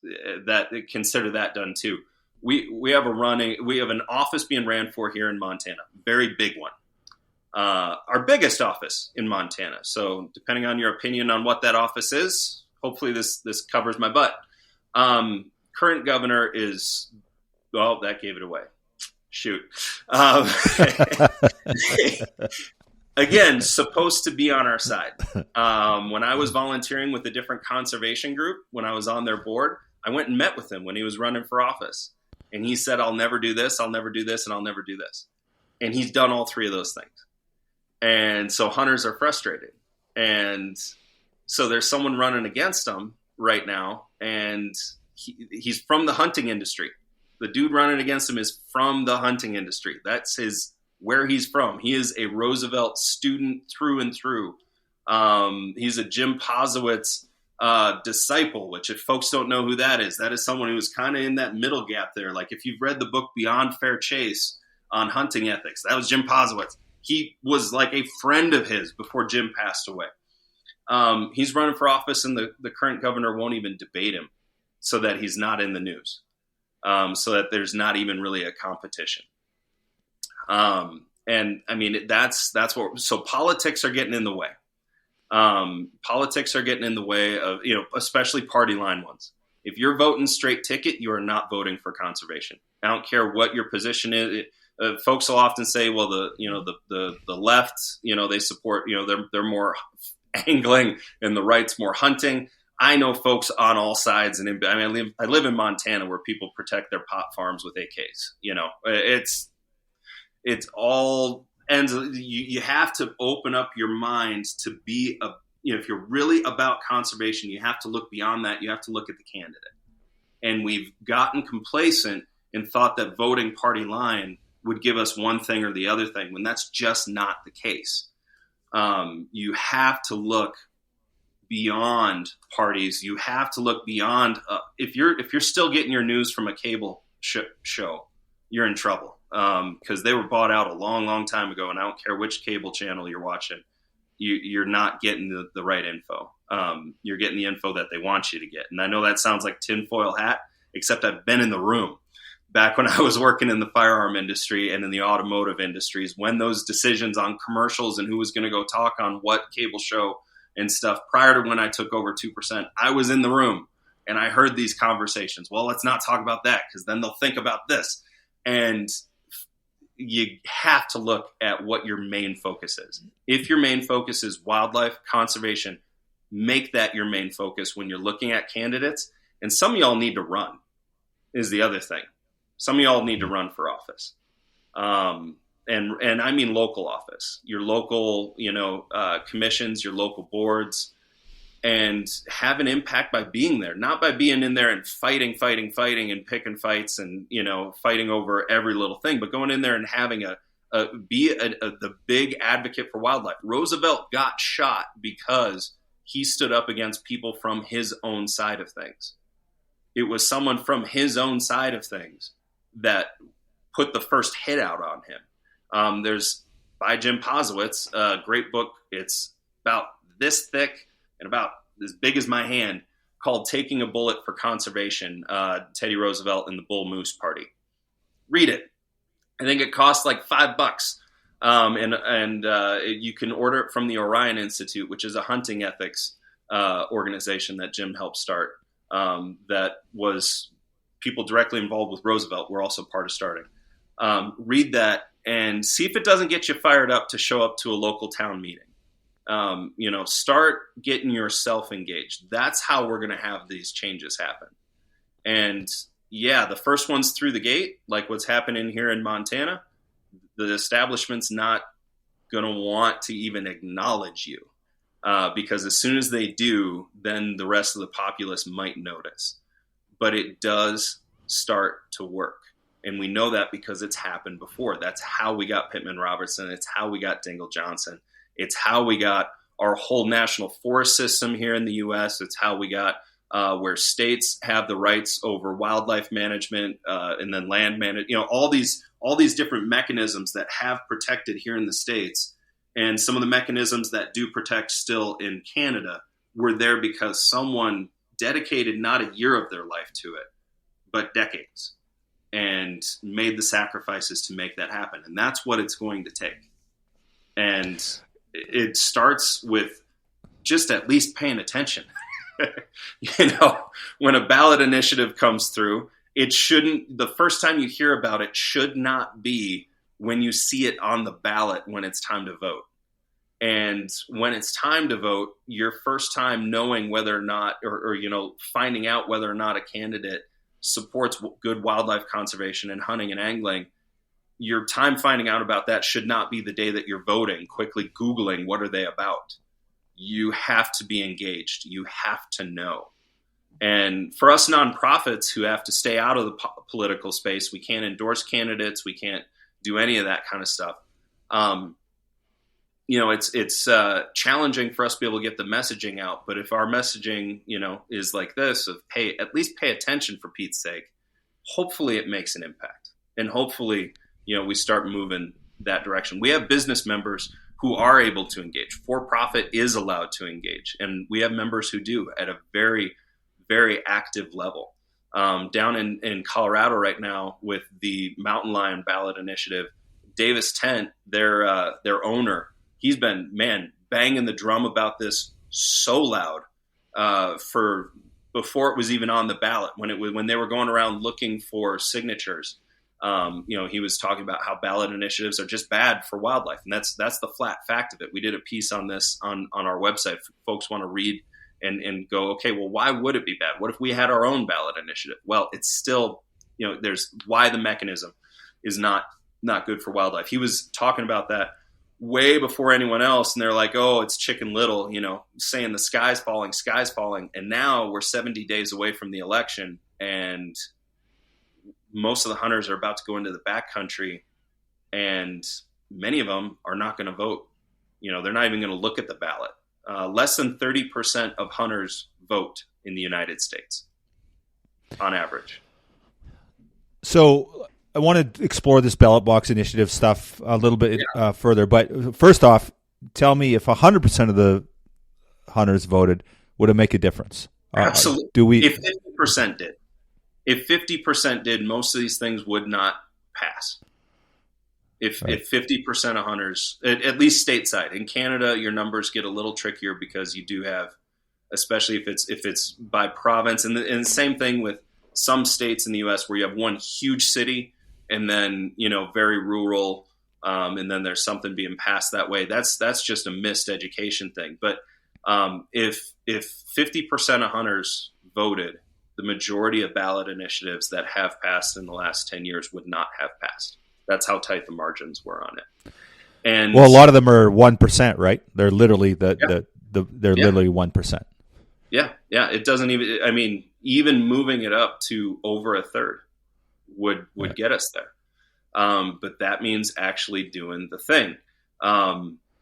that consider that done too. We have an office being ran for here in Montana, very big one, our biggest office in Montana. So depending on your opinion on what that office is, hopefully this covers my butt. Current governor is, well, that gave it away. Shoot. Again, supposed to be on our side. When I was volunteering with a different conservation group, when I was on their board, I went and met with him when he was running for office. And he said, I'll never do this, I'll never do this, and I'll never do this. And he's done all three of those things. And so hunters are frustrated. And so there's someone running against him right now, and he's from the hunting industry. The dude running against him is from the hunting industry. That's where he's from. He is a Roosevelt student through and through. He's a Jim Posowitz disciple, which if folks don't know who that is someone who was kind of in that middle gap there. Like if you've read the book Beyond Fair Chase on hunting ethics, that was Jim Posowitz. He was like a friend of his before Jim passed away. He's running for office, and the current governor won't even debate him so that he's not in the news, so that there's not even really a competition. And I mean, that's what, so politics are getting in the way. Politics are getting in the way of, especially party line ones. If you're voting straight ticket, you are not voting for conservation. I don't care what your position is. Folks will often say, well, the left, they support, they're more angling, and the right's more hunting. I know folks on all sides, and I live in Montana where people protect their pot farms with AKs. It's all ends. You have to open up your mind to be if you're really about conservation, you have to look beyond that. You have to look at the candidate. And we've gotten complacent and thought that voting party line would give us one thing or the other thing, when that's just not the case. You have to look beyond parties. You have to look beyond. If you're still getting your news from a cable show, you're in trouble. Because they were bought out a long, long time ago, and I don't care which cable channel you're watching, you're not getting the right info. You're getting the info that they want you to get. And I know that sounds like tinfoil hat, except I've been in the room back when I was working in the firearm industry and in the automotive industries, when those decisions on commercials and who was going to go talk on what cable show and stuff, prior to when I took over 2%, I was in the room and I heard these conversations. Well, let's not talk about that because then they'll think about this. And you have to look at what your main focus is. If your main focus is wildlife conservation, make that your main focus when you're looking at candidates. And some of y'all need to run is the other thing. Some of y'all need to run for office. And I mean local office, your local, commissions, your local boards, and have an impact by being there, not by being in there and fighting and picking fights and, fighting over every little thing, but going in there and having be the big advocate for wildlife. Roosevelt got shot because he stood up against people from his own side of things. It was someone from his own side of things that put the first hit out on him. There's by Jim Posowitz, a great book. It's about this thick and about as big as my hand, called Taking a Bullet for Conservation, Teddy Roosevelt and the Bull Moose Party. Read it. I think it costs like $5. And you can order it from the Orion Institute, which is a hunting ethics organization that Jim helped start. That was people directly involved with Roosevelt were also part of starting. Read that and see if it doesn't get you fired up to show up to a local town meeting. Start getting yourself engaged. That's how we're going to have these changes happen. And yeah, the first one's through the gate, like what's happening here in Montana. The establishment's not going to want to even acknowledge you because as soon as they do, then the rest of the populace might notice. But it does start to work. And we know that because it's happened before. That's how we got Pittman Robertson. It's how we got Dingell Johnson. It's how we got our whole national forest system here in the U.S. It's how we got where states have the rights over wildlife management and then land management. All these different mechanisms that have protected here in the States, and some of the mechanisms that do protect still in Canada were there because someone dedicated not a year of their life to it, but decades, and made the sacrifices to make that happen. And that's what it's going to take. And it starts with just at least paying attention. When a ballot initiative comes through, the first time you hear about it should not be when you see it on the ballot when it's time to vote. And when it's time to vote, your first time knowing whether or not, or finding out whether or not a candidate supports good wildlife conservation and hunting and angling, your time finding out about that should not be the day that you're voting, quickly Googling what are they about. You have to be engaged. You have to know. And for us nonprofits who have to stay out of the political space, we can't endorse candidates. We can't do any of that kind of stuff. It's challenging for us to be able to get the messaging out. But if our messaging, is like this, of at least pay attention for Pete's sake, hopefully it makes an impact. And hopefully, we start moving that direction. We have business members who are able to engage. For-profit is allowed to engage. And we have members who do at a very, very active level. Down in Colorado right now with the Mountain Lion ballot initiative, Davis Tent, their owner, he's been, banging the drum about this so loud for before it was even on the ballot. When they were going around looking for signatures, he was talking about how ballot initiatives are just bad for wildlife, and that's the flat fact of it. We did a piece on this on our website. If folks want to read and go, okay, well, why would it be bad? What if we had our own ballot initiative? Well, it's still, there's why the mechanism is not good for wildlife. He was talking about that way before anyone else, and they're like, oh, it's Chicken Little, saying the sky's falling. And now we're 70 days away from the election, and most of the hunters are about to go into the backcountry, and many of them are not going to vote. They're not even going to look at the ballot. Less than 30% of hunters vote in the United States on average. So I want to explore this ballot box initiative stuff a little bit further. But first off, tell me if 100% of the hunters voted, would it make a difference? Absolutely. If 50% did. If 50% did, most of these things would not pass. If 50% of hunters, at least stateside. In Canada, your numbers get a little trickier because you do have, especially if it's by province, and the same thing with some states in the U.S. where you have one huge city and then very rural, and then there's something being passed that way. That's just a missed education thing. But if 50% of hunters voted, the majority of ballot initiatives that have passed in the last 10 years would not have passed. That's how tight the margins were on it. And a lot of them are 1%, right? They're literally literally 1%. Yeah. It doesn't even, even moving it up to over a third would get us there. But that means actually doing the thing.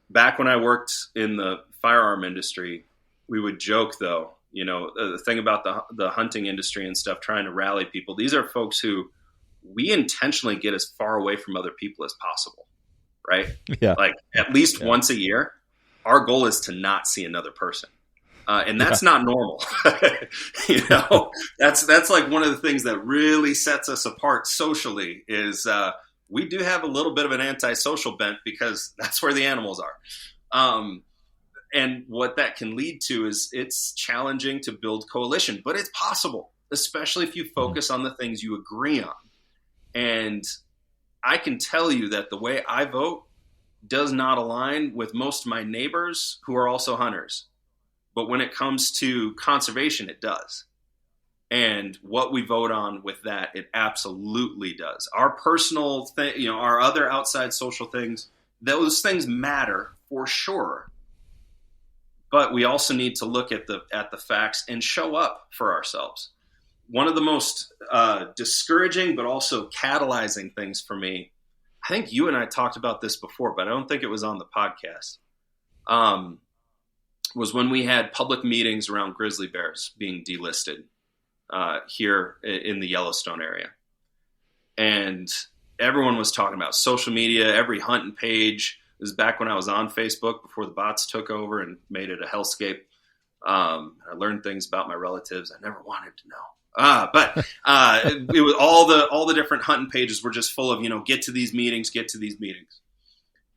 Back when I worked in the firearm industry, we would joke, though, the thing about the hunting industry and stuff, trying to rally people. These are folks who we intentionally get as far away from other people as possible, right? Yeah. Like at least once a year, our goal is to not see another person. And that's not normal. That's like one of the things that really sets us apart socially is we do have a little bit of an antisocial bent because that's where the animals are. And what that can lead to is it's challenging to build coalition, but it's possible, especially if you focus on the things you agree on. And I can tell you that the way I vote does not align with most of my neighbors who are also hunters. But when it comes to conservation, it does. And what we vote on with that, it absolutely does. Our personal thing, our other outside social things, those things matter for sure. But we also need to look at the facts and show up for ourselves. One of the most discouraging but also catalyzing things for me, I think you and I talked about this before, but I don't think it was on the podcast, was when we had public meetings around grizzly bears being delisted here in the Yellowstone area. And everyone was talking about social media, every hunting page. It was back when I was on Facebook before the bots took over and made it a hellscape. I learned things about my relatives I never wanted to know. But it was all the different hunting pages were just full of, get to these meetings.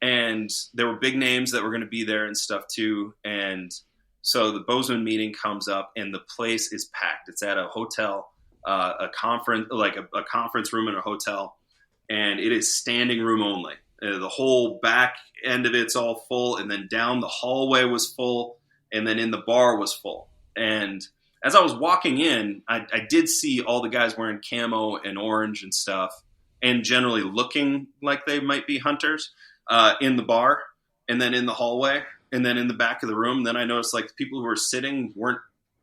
And there were big names that were going to be there and stuff too. And so the Bozeman meeting comes up and the place is packed. It's at a hotel, a conference room in a hotel, and it is standing room only. The whole back end of it's all full, and then down the hallway was full, and then in the bar was full. And as I was walking in, I did see all the guys wearing camo and orange and stuff, and generally looking like they might be hunters in the bar, and then in the hallway, and then in the back of the room. Then I noticed like the people who were sitting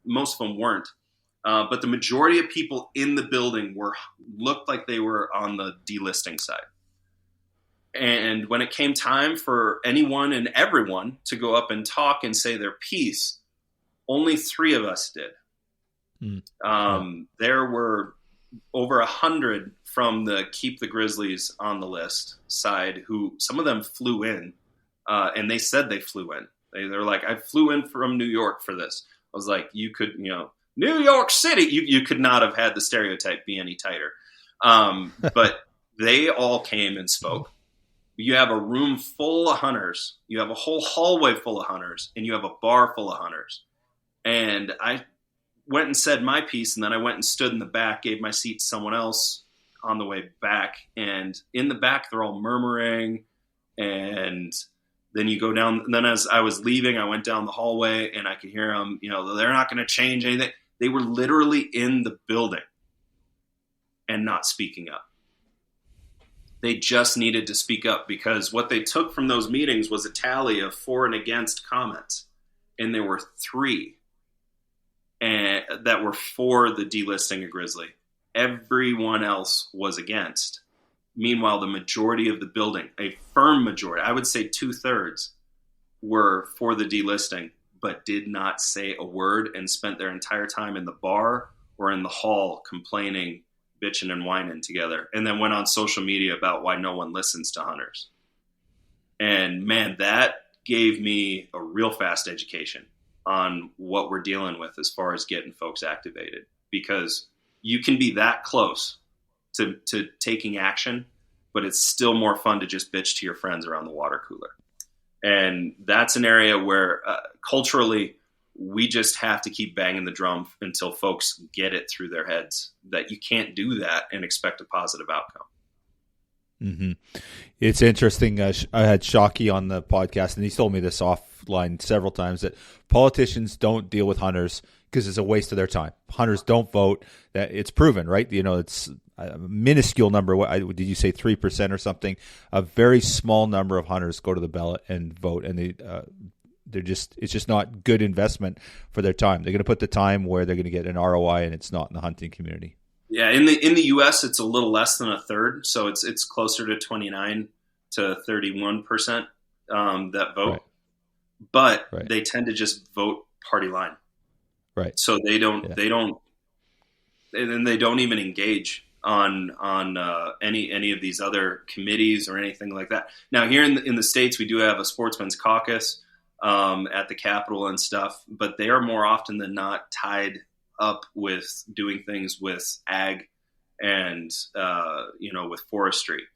most of them weren't. But the majority of people in the building looked like they were on the delisting side. And when it came time for anyone and everyone to go up and talk and say their piece, only 3 of us did. There were over 100 from the Keep the Grizzlies on the List side who some of them flew in, and they said they flew in. They're like, I flew in from New York for this. I was like, you could, New York City, you could not have had the stereotype be any tighter. But they all came and spoke. You have a room full of hunters, you have a whole hallway full of hunters, and you have a bar full of hunters. And I went and said my piece, and then I went and stood in the back, gave my seat to someone else on the way back. And in the back, they're all murmuring. And then you go down. And then as I was leaving, I went down the hallway, and I could hear them, they're not going to change anything. They were literally in the building and not speaking up. They just needed to speak up because what they took from those meetings was a tally of for and against comments. And there were 3 that were for the delisting of grizzly. Everyone else was against. Meanwhile, the majority of the building, a firm majority, I would say 2/3, were for the delisting, but did not say a word and spent their entire time in the bar or in the hall complaining, bitching and whining together, and then went on social media about why no one listens to hunters. And man, that gave me a real fast education on what we're dealing with as far as getting folks activated, because you can be that close to taking action, but it's still more fun to just bitch to your friends around the water cooler. And that's an area where culturally we just have to keep banging the drum until folks get it through their heads that you can't do that and expect a positive outcome. Mm-hmm. It's interesting. I had Shockey on the podcast, and he's told me this offline several times, that politicians don't deal with hunters because it's a waste of their time. Hunters don't vote. That it's proven, right? It's a minuscule number. Did you say 3% or something? A very small number of hunters go to the ballot and vote, and it's just not good investment for their time. They're going to put the time where they're going to get an ROI, and it's not in the hunting community. Yeah, in the U.S., it's a little less than a third, so it's closer to 29 to 31% that vote. Right. But Right. they tend to just vote party line, Right. so they Yeah. don't, and they don't even engage on any of these other committees or anything like that. Now, here in the States, we do have a sportsman's caucus at the Capitol and stuff, but they are more often than not tied up with doing things with ag and with forestry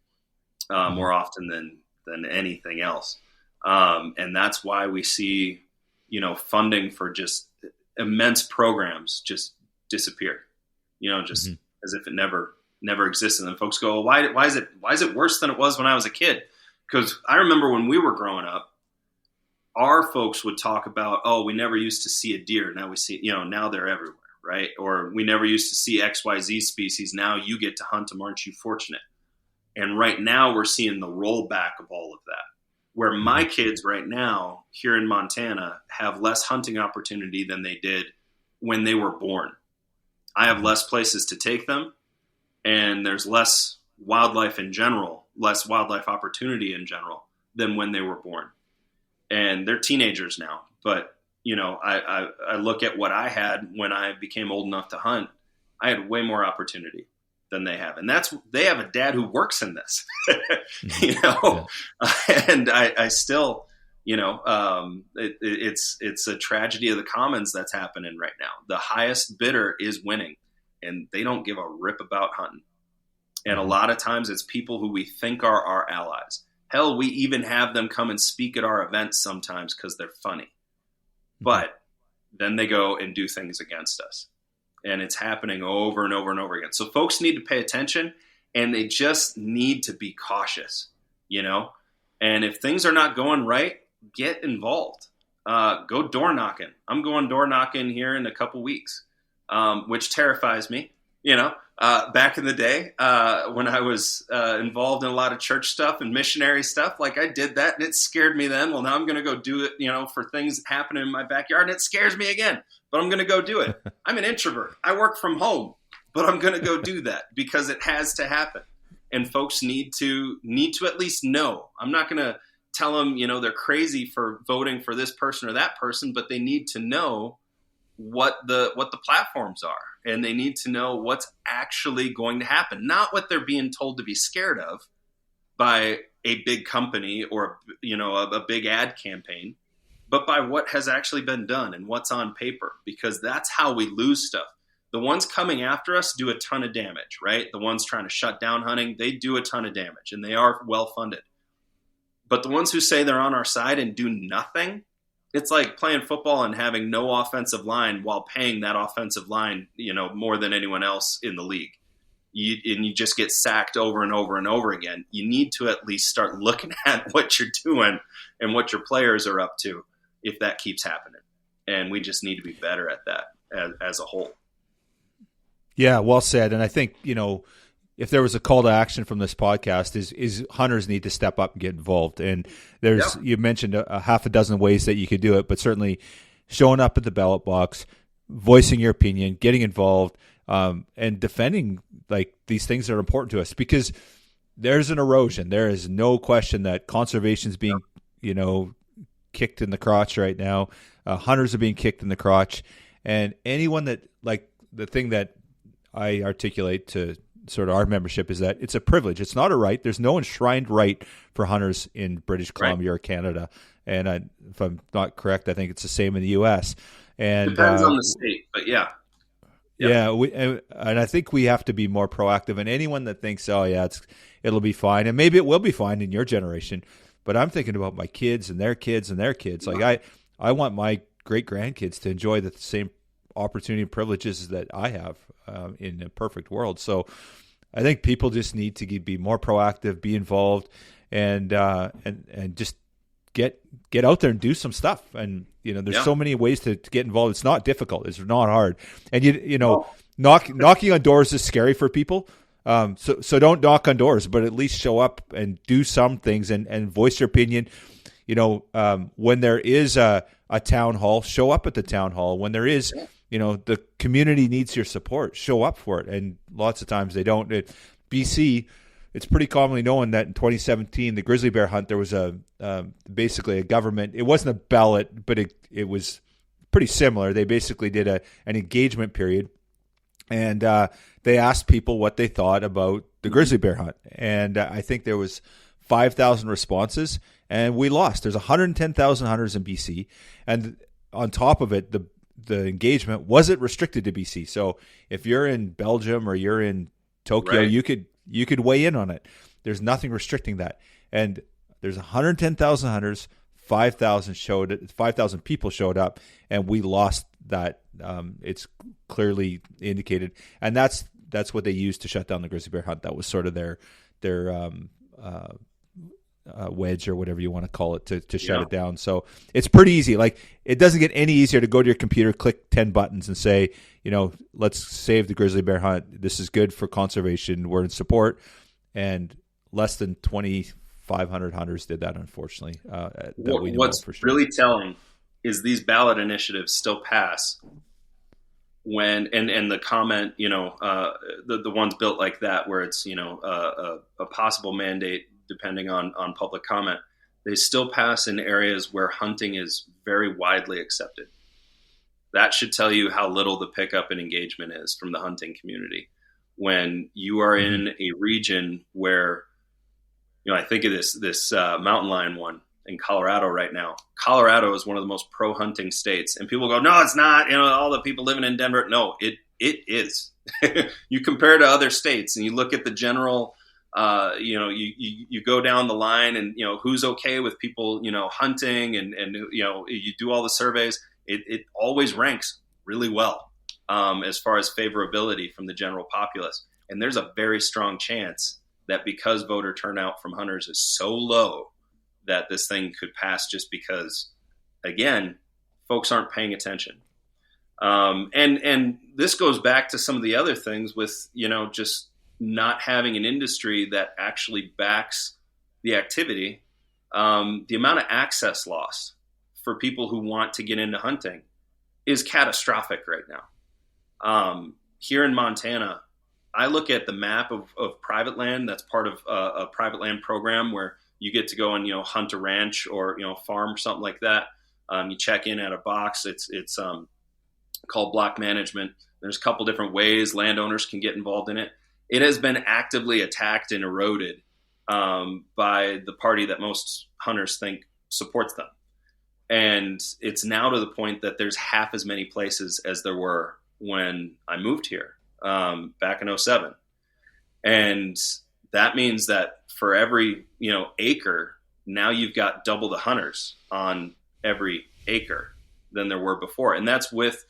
more often than anything else, and that's why we see funding for just immense programs just disappear, just as if it never existed. And folks go, why is it worse than it was when I was a kid? Because I remember when we were growing up, our folks would talk about, oh, we never used to see a deer. Now we see, now they're everywhere, right? Or we never used to see XYZ species. Now you get to hunt them. Aren't you fortunate? And right now we're seeing the rollback of all of that, where my kids right now here in Montana have less hunting opportunity than they did when they were born. I have less places to take them, and there's less wildlife in general, less wildlife opportunity in general than when they were born. And they're teenagers now, but I look at what I had when I became old enough to hunt. I had way more opportunity than they have, and they have a dad who works in this, and I still, it's a tragedy of the commons that's happening right now. The highest bidder is winning, and they don't give a rip about hunting. And a lot of times it's people who we think are our allies. Hell, we even have them come and speak at our events sometimes because they're funny. But then they go and do things against us. And it's happening over and over and over again. So folks need to pay attention, and they just need to be cautious, And if things are not going right, get involved. Go door knocking. I'm going door knocking here in a couple weeks, which terrifies me. Back in the day when I was involved in a lot of church stuff and missionary stuff, like I did that and it scared me then. Well, now I'm going to go do it, for things happening in my backyard, and it scares me again, but I'm going to go do it. I'm an introvert. I work from home, but I'm going to go do that because it has to happen. And folks need to at least know. I'm not going to tell them, they're crazy for voting for this person or that person, but they need to know what the platforms are, and they need to know what's actually going to happen, not what they're being told to be scared of by a big company or a big ad campaign, but by what has actually been done and what's on paper, because that's how we lose stuff. The ones coming after us do a ton of damage, right? The ones trying to shut down hunting, they do a ton of damage, and they are well funded. But the ones who say they're on our side and do nothing, it's like playing football and having no offensive line while paying that offensive line, more than anyone else in the league. You just get sacked over and over and over again. You need to at least start looking at what you're doing and what your players are up to if that keeps happening. And we just need to be better at that as a whole. Yeah, well said. And I think, if there was a call to action from this podcast, is hunters need to step up and get involved. And you mentioned a half a dozen ways that you could do it, but certainly showing up at the ballot box, voicing your opinion, getting involved, and defending like these things that are important to us, because there's an erosion. There is no question that conservation is being, kicked in the crotch right now. Hunters are being kicked in the crotch, and anyone that, like, the thing that I articulate to sort of our membership is that it's a privilege. It's not a right. There's no enshrined right for hunters in British Columbia or Canada. And if I'm not correct, I think it's the same in the U.S. And depends on the state, but yeah. Yeah, and I think we have to be more proactive. And anyone that thinks, oh yeah, it'll be fine, and maybe it will be fine in your generation, but I'm thinking about my kids and their kids and their kids. Like I want my great grandkids to enjoy the same opportunity and privileges that I have in a perfect world. So I think people just need to be more proactive, be involved, and just get out there and do some stuff. And there's so many ways to get involved. It's not difficult. It's not hard. And knocking on doors is scary for people. So don't knock on doors, but at least show up and do some things and voice your opinion. When there is a town hall, show up at the town hall. When there is the community needs your support. Show up for it. And lots of times they don't. BC, it's pretty commonly known that in 2017, the grizzly bear hunt, there was basically a government. It wasn't a ballot, but it was pretty similar. They basically did an engagement period, and they asked people what they thought about the grizzly bear hunt. And I think there was 5,000 responses, and we lost. There's 110,000 hunters in BC, and on top of it, the engagement wasn't restricted to BC. So if you're in Belgium or you're in Tokyo, right, you could weigh in on it. There's nothing restricting that. And there's 110,000 hunters, 5,000 people showed up, and we lost that. It's clearly indicated, and that's what they used to shut down the grizzly bear hunt. That was sort of their wedge, or whatever you want to call it, to shut it down. So it's pretty easy. Like, it doesn't get any easier to go to your computer, click 10 buttons, and say, let's save the grizzly bear hunt. This is good for conservation. We're in support. And less than 2,500 hunters did that, unfortunately. What's for sure. Really telling is these ballot initiatives still pass when, and the comment, the ones built like that, where it's, a possible mandate depending on public comment, they still pass in areas where hunting is very widely accepted. That should tell you how little the pickup and engagement is from the hunting community. When you are in a region where, I think of this mountain lion one in Colorado right now. Colorado is one of the most pro-hunting states, and people go, "No, it's not." All the people living in Denver. No, it is. You compare to other states, and you look at the general. You go down the line, and who's okay with people hunting, and you do all the surveys. It always ranks really well as far as favorability from the general populace. And there's a very strong chance that because voter turnout from hunters is so low, that this thing could pass, just because, again, folks aren't paying attention. And this goes back to some of the other things with just not having an industry that actually backs the activity. The amount of access lost for people who want to get into hunting is catastrophic right now. Here in Montana, I look at the map of private land that's part of a private land program where you get to go and hunt a ranch or farm or something like that. You check in at a box. It's called block management. There's a couple different ways landowners can get involved in it. It has been actively attacked and eroded by the party that most hunters think supports them. And it's now to the point that there's half as many places as there were when I moved here back in 2007. And that means that for every acre, now you've got double the hunters on every acre than there were before. And that's with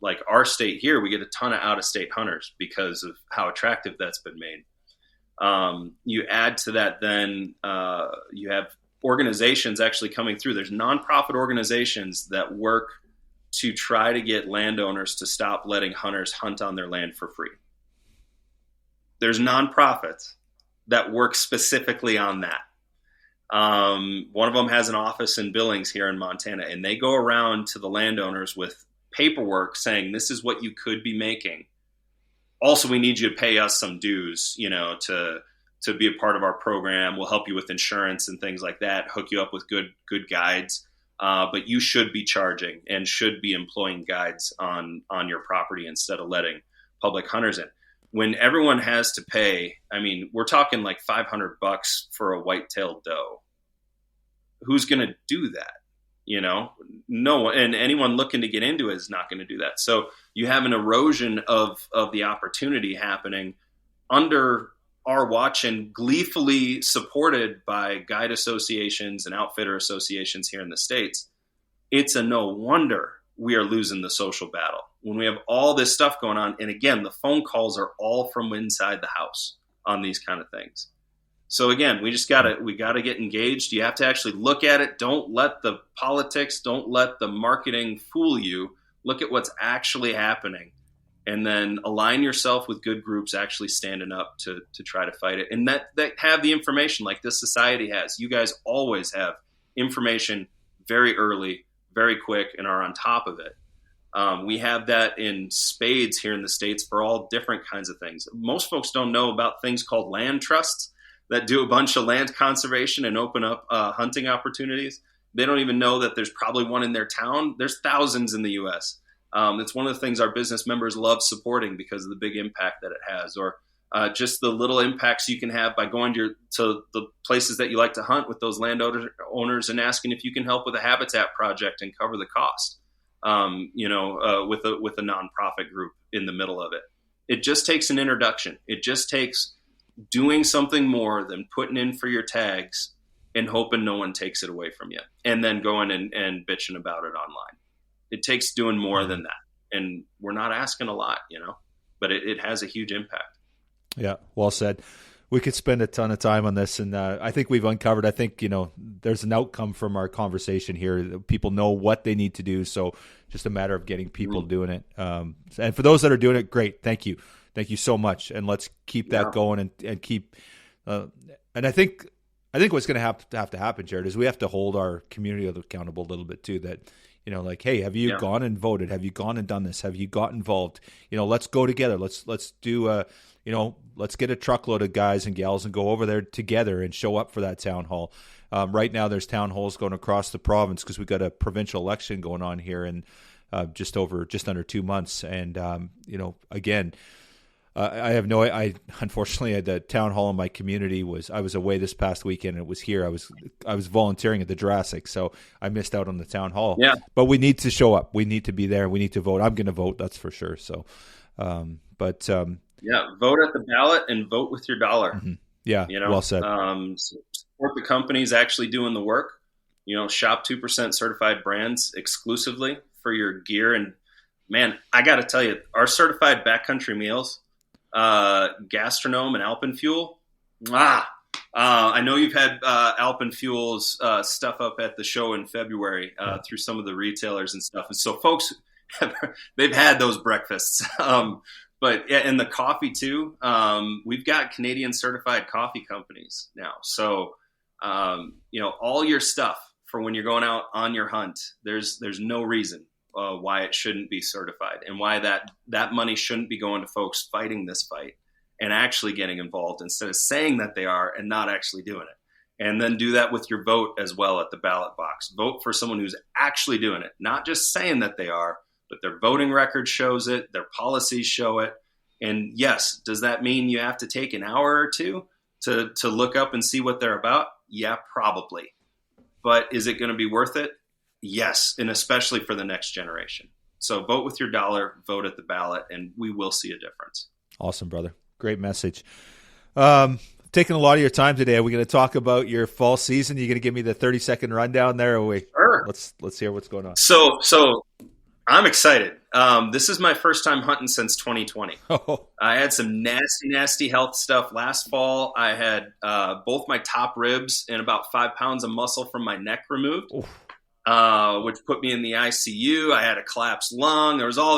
like our state here, we get a ton of out-of-state hunters because of how attractive that's been made. You add to that, then you have organizations actually coming through. There's nonprofit organizations that work to try to get landowners to stop letting hunters hunt on their land for free. There's nonprofits that work specifically on that. One of them has an office in Billings here in Montana, and they go around to the landowners with paperwork saying, this is what you could be making. Also, we need you to pay us some dues, to be a part of our program. We'll help you with insurance and things like that, hook you up with good guides. But you should be charging and should be employing guides on your property instead of letting public hunters in. When everyone has to pay, we're talking like $500 for a white-tailed doe. Who's going to do that? No one, and anyone looking to get into it is not going to do that. So you have an erosion of the opportunity happening under our watch, and gleefully supported by guide associations and outfitter associations here in the States. It's a no wonder we are losing the social battle when we have all this stuff going on. And again, the phone calls are all from inside the house on these kind of things. So again, we gotta get engaged. You have to actually look at it. Don't let the politics, don't let the marketing fool you. Look at what's actually happening, and then align yourself with good groups actually standing up to try to fight it. And that have the information like this society has. You guys always have information very early, very quick, and are on top of it. We have that in spades here in the States for all different kinds of things. Most folks don't know about things called land trusts that do a bunch of land conservation and open up hunting opportunities. They don't even know that there's probably one in their town. There's thousands in the U.S. It's one of the things our business members love supporting because of the big impact that it has, or just the little impacts you can have by going to the places that you like to hunt with those landowners and asking if you can help with a habitat project and cover the cost. With a nonprofit group in the middle of it. It just takes an introduction. It just takes doing something more than putting in for your tags and hoping no one takes it away from you, and then going and bitching about it online. It takes doing more than that. And we're not asking a lot, but it has a huge impact. Yeah, well said. We could spend a ton of time on this, and I think we've uncovered, there's an outcome from our conversation here. People know what they need to do, so just a matter of getting people doing it. And for those that are doing it, great. Thank you. Thank you so much, and let's keep that going and keep and I think what's going to have to happen, Jared, is we have to hold our community accountable a little bit too, that hey, have you gone and voted? Have you gone and done this? Have you got involved? Let's go together. Let's do let's get a truckload of guys and gals and go over there together and show up for that town hall. Right now there's town halls going across the province because we've got a provincial election going on here in just under 2 months. And, again, I unfortunately, the town hall in my community I was away this past weekend, and it was here. I was volunteering at the Jurassic, so I missed out on the town hall. Yeah. But we need to show up. We need to be there. We need to vote. I'm going to vote. That's for sure. So, vote at the ballot and vote with your dollar. Mm-hmm. Yeah. Well said. Support the companies actually doing the work. Shop 2% certified brands exclusively for your gear. And man, I got to tell you, our certified backcountry meals, Gastronome and Alpenfuel. I know you've had Alpenfuel's stuff up at the show in February through some of the retailers and stuff. And so folks, they've had those breakfasts. But yeah, and the coffee too. We've got Canadian certified coffee companies now. So, all your stuff for when you're going out on your hunt, there's no reason why it shouldn't be certified, and why that money shouldn't be going to folks fighting this fight and actually getting involved instead of saying that they are and not actually doing it. And then do that with your vote as well at the ballot box. Vote for someone who's actually doing it, not just saying that they are, but their voting record shows it, their policies show it. And yes, does that mean you have to take an hour or two to look up and see what they're about? Yeah, probably. But is it going to be worth it? Yes, and especially for the next generation. So vote with your dollar, vote at the ballot, and we will see a difference. Awesome, brother. Great message. Taking a lot of your time today. Are we going to talk about your fall season? Are you going to give me the 30-second rundown there? Or sure. Let's hear what's going on. So I'm excited. This is my first time hunting since 2020. Oh. I had some nasty health stuff last fall. I had both my top ribs and about 5 pounds of muscle from my neck removed, which put me in the ICU. I had a collapsed lung. There was all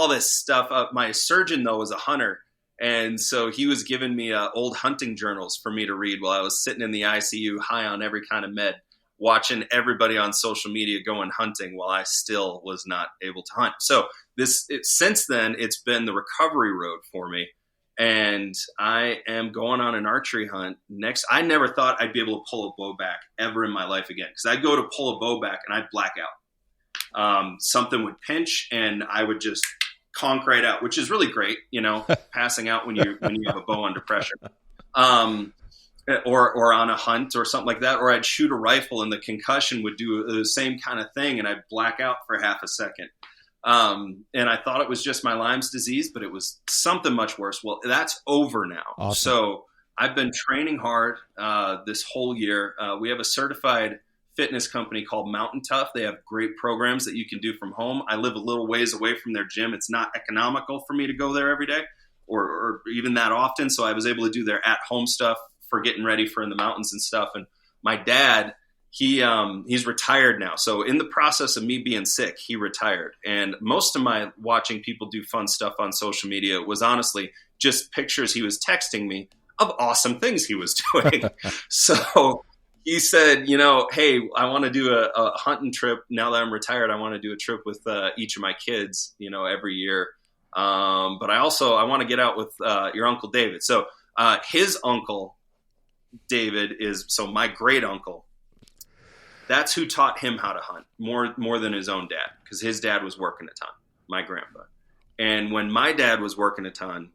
this stuff. My surgeon, though, was a hunter. And so he was giving me old hunting journals for me to read while I was sitting in the ICU high on every kind of med, watching everybody on social media going hunting while I still was not able to hunt. So since then, it's been the recovery road for me. And I am going on an archery hunt next. I never thought I'd be able to pull a bow back ever in my life again, because I'd go to pull a bow back and I'd black out. Something would pinch and I would just conk right out, which is really great, passing out when you have a bow under pressure. Or on a hunt or something like that, or I'd shoot a rifle and the concussion would do the same kind of thing and I'd black out for half a second. And I thought it was just my Lyme's disease, but it was something much worse. Well, that's over now. Awesome. So I've been training hard this whole year. We have a certified fitness company called Mountain Tough. They have great programs that you can do from home. I live a little ways away from their gym. It's not economical for me to go there every day or even that often. So I was able to do their at-home stuff for getting ready for in the mountains and stuff. And my dad, he's retired now. So in the process of me being sick, he retired. And most of my watching people do fun stuff on social media was honestly just pictures he was texting me of awesome things he was doing. So he said, hey, I want to do a hunting trip now that I'm retired. I want to do a trip with each of my kids, every year. But I want to get out with your Uncle David. So his uncle David is my great uncle. That's who taught him how to hunt more than his own dad, because his dad was working a ton, my grandpa. And when my dad was working a ton,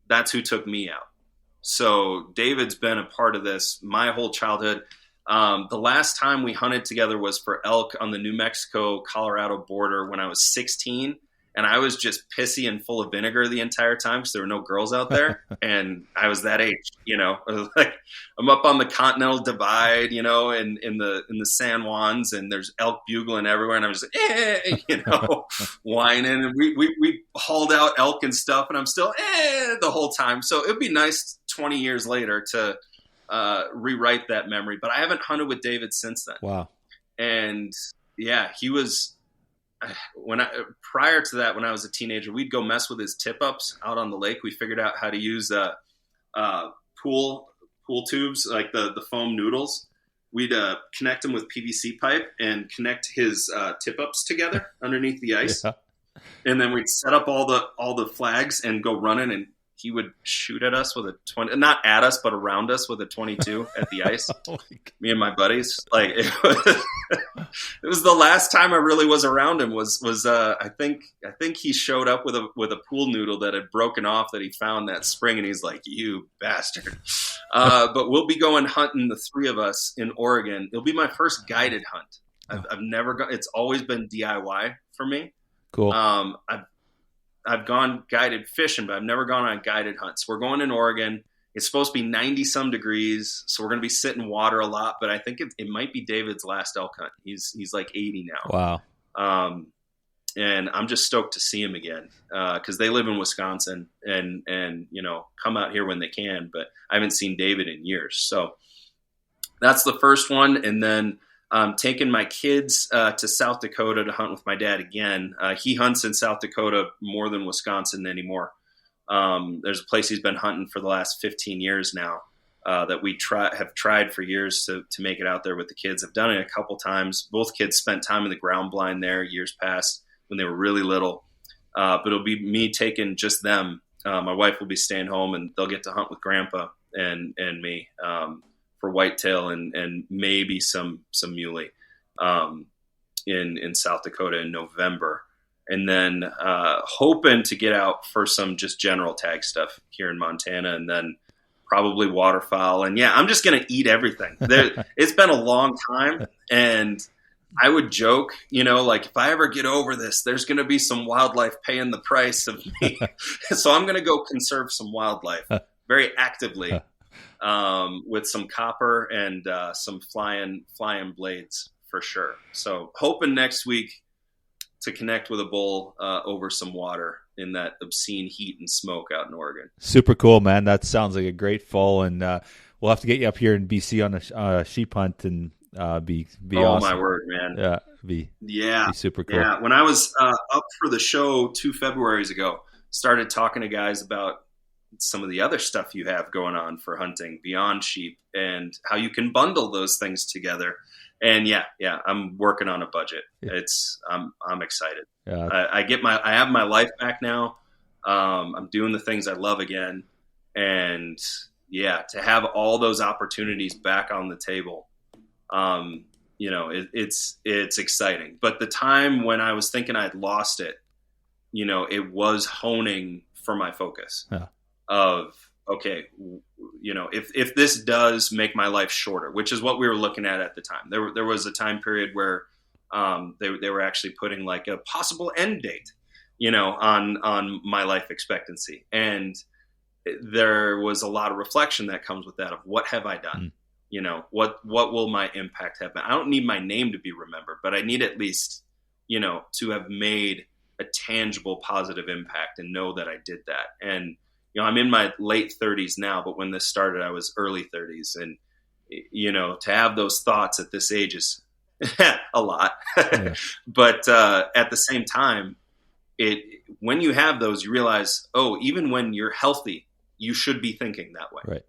that's who took me out. So David's been a part of this my whole childhood. The last time we hunted together was for elk on the New Mexico-Colorado border when I was 16. And I was just pissy and full of vinegar the entire time because there were no girls out there. And I was that age, I was like, I'm up on the Continental Divide, in the San Juans, and there's elk bugling everywhere. And I'm just whining. And we hauled out elk and stuff, and I'm still the whole time. So it'd be nice 20 years later to rewrite that memory. But I haven't hunted with David since then. Wow. And yeah, he was... prior to that, when I was a teenager, we'd go mess with his tip-ups out on the lake. We figured out how to use pool tubes, like the foam noodles. We'd connect them with PVC pipe and connect his tip-ups together underneath the ice. Yeah. And then we'd set up all the flags and go running, and he would shoot at us with a 20, not at us, but around us with a 22 at the ice. Me and my buddies. Like it was the last time I really was around him was I think he showed up with a pool noodle that had broken off that he found that spring, and he's like, "You bastard." But we'll be going hunting, the three of us, in Oregon. It'll be my first guided hunt. I've never gone. It's always been DIY for me. Cool. I've gone guided fishing, but I've never gone on guided hunts. We're going in Oregon. It's supposed to be 90 some degrees, so we're going to be sitting water a lot. But I think it might be David's last elk hunt. He's like 80 now. Wow. And I'm just stoked to see him again because they live in Wisconsin and come out here when they can. But I haven't seen David in years, so that's the first one. And then taking my kids to South Dakota to hunt with my dad again. He hunts in South Dakota more than Wisconsin anymore. There's a place he's been hunting for the last 15 years now that we have tried for years to make it out there with the kids. I've done it a couple times. Both kids spent time in the ground blind there years past when they were really little. But it'll be me taking just them. My wife will be staying home, and they'll get to hunt with Grandpa and me. For whitetail and maybe some muley in South Dakota in November. And then hoping to get out for some just general tag stuff here in Montana, and then probably waterfowl. And yeah, I'm just going to eat everything. It's been a long time, and I would joke, like if I ever get over this, there's going to be some wildlife paying the price of me. So I'm going to go conserve some wildlife very actively. With some copper and some flying blades for sure. So hoping next week to connect with a bull over some water in that obscene heat and smoke out in Oregon. Super cool, man. That sounds like a great fall, and we'll have to get you up here in BC on a sheep hunt and be oh, awesome. My word, man. Yeah, be super cool. Yeah, when I was up for the show 2 Februarys ago, started talking to guys about some of the other stuff you have going on for hunting beyond sheep and how you can bundle those things together. And yeah, I'm working on a budget. Yeah. I'm excited. Yeah. I have my life back now. I'm doing the things I love again. And yeah, to have all those opportunities back on the table, it's exciting. But the time when I was thinking I'd lost it, it was honing for my focus. Yeah. Of, okay, if this does make my life shorter, which is what we were looking at the time. There was a time period where they were actually putting like a possible end date, on my life expectancy. And there was a lot of reflection that comes with that of what have I done? What will my impact have been? I don't need my name to be remembered, but I need at least, to have made a tangible positive impact and know that I did that. And I'm in my late 30s now, but when this started, I was early 30s. And, to have those thoughts at this age is a lot. Yeah. But at the same time, when you have those, you realize, even when you're healthy, you should be thinking that way. Right.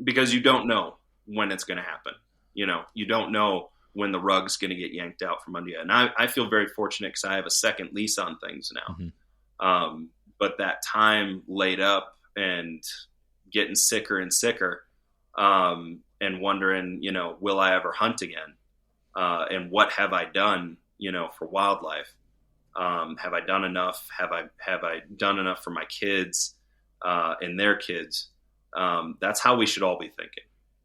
Because you don't know when it's going to happen. You don't know when the rug's going to get yanked out from under you. And I feel very fortunate because I have a second lease on things now. Mm-hmm. But that time laid up and getting sicker and sicker, and wondering, will I ever hunt again? And what have I done, for wildlife? Have I done enough? Have I done enough for my kids, and their kids? That's how we should all be thinking.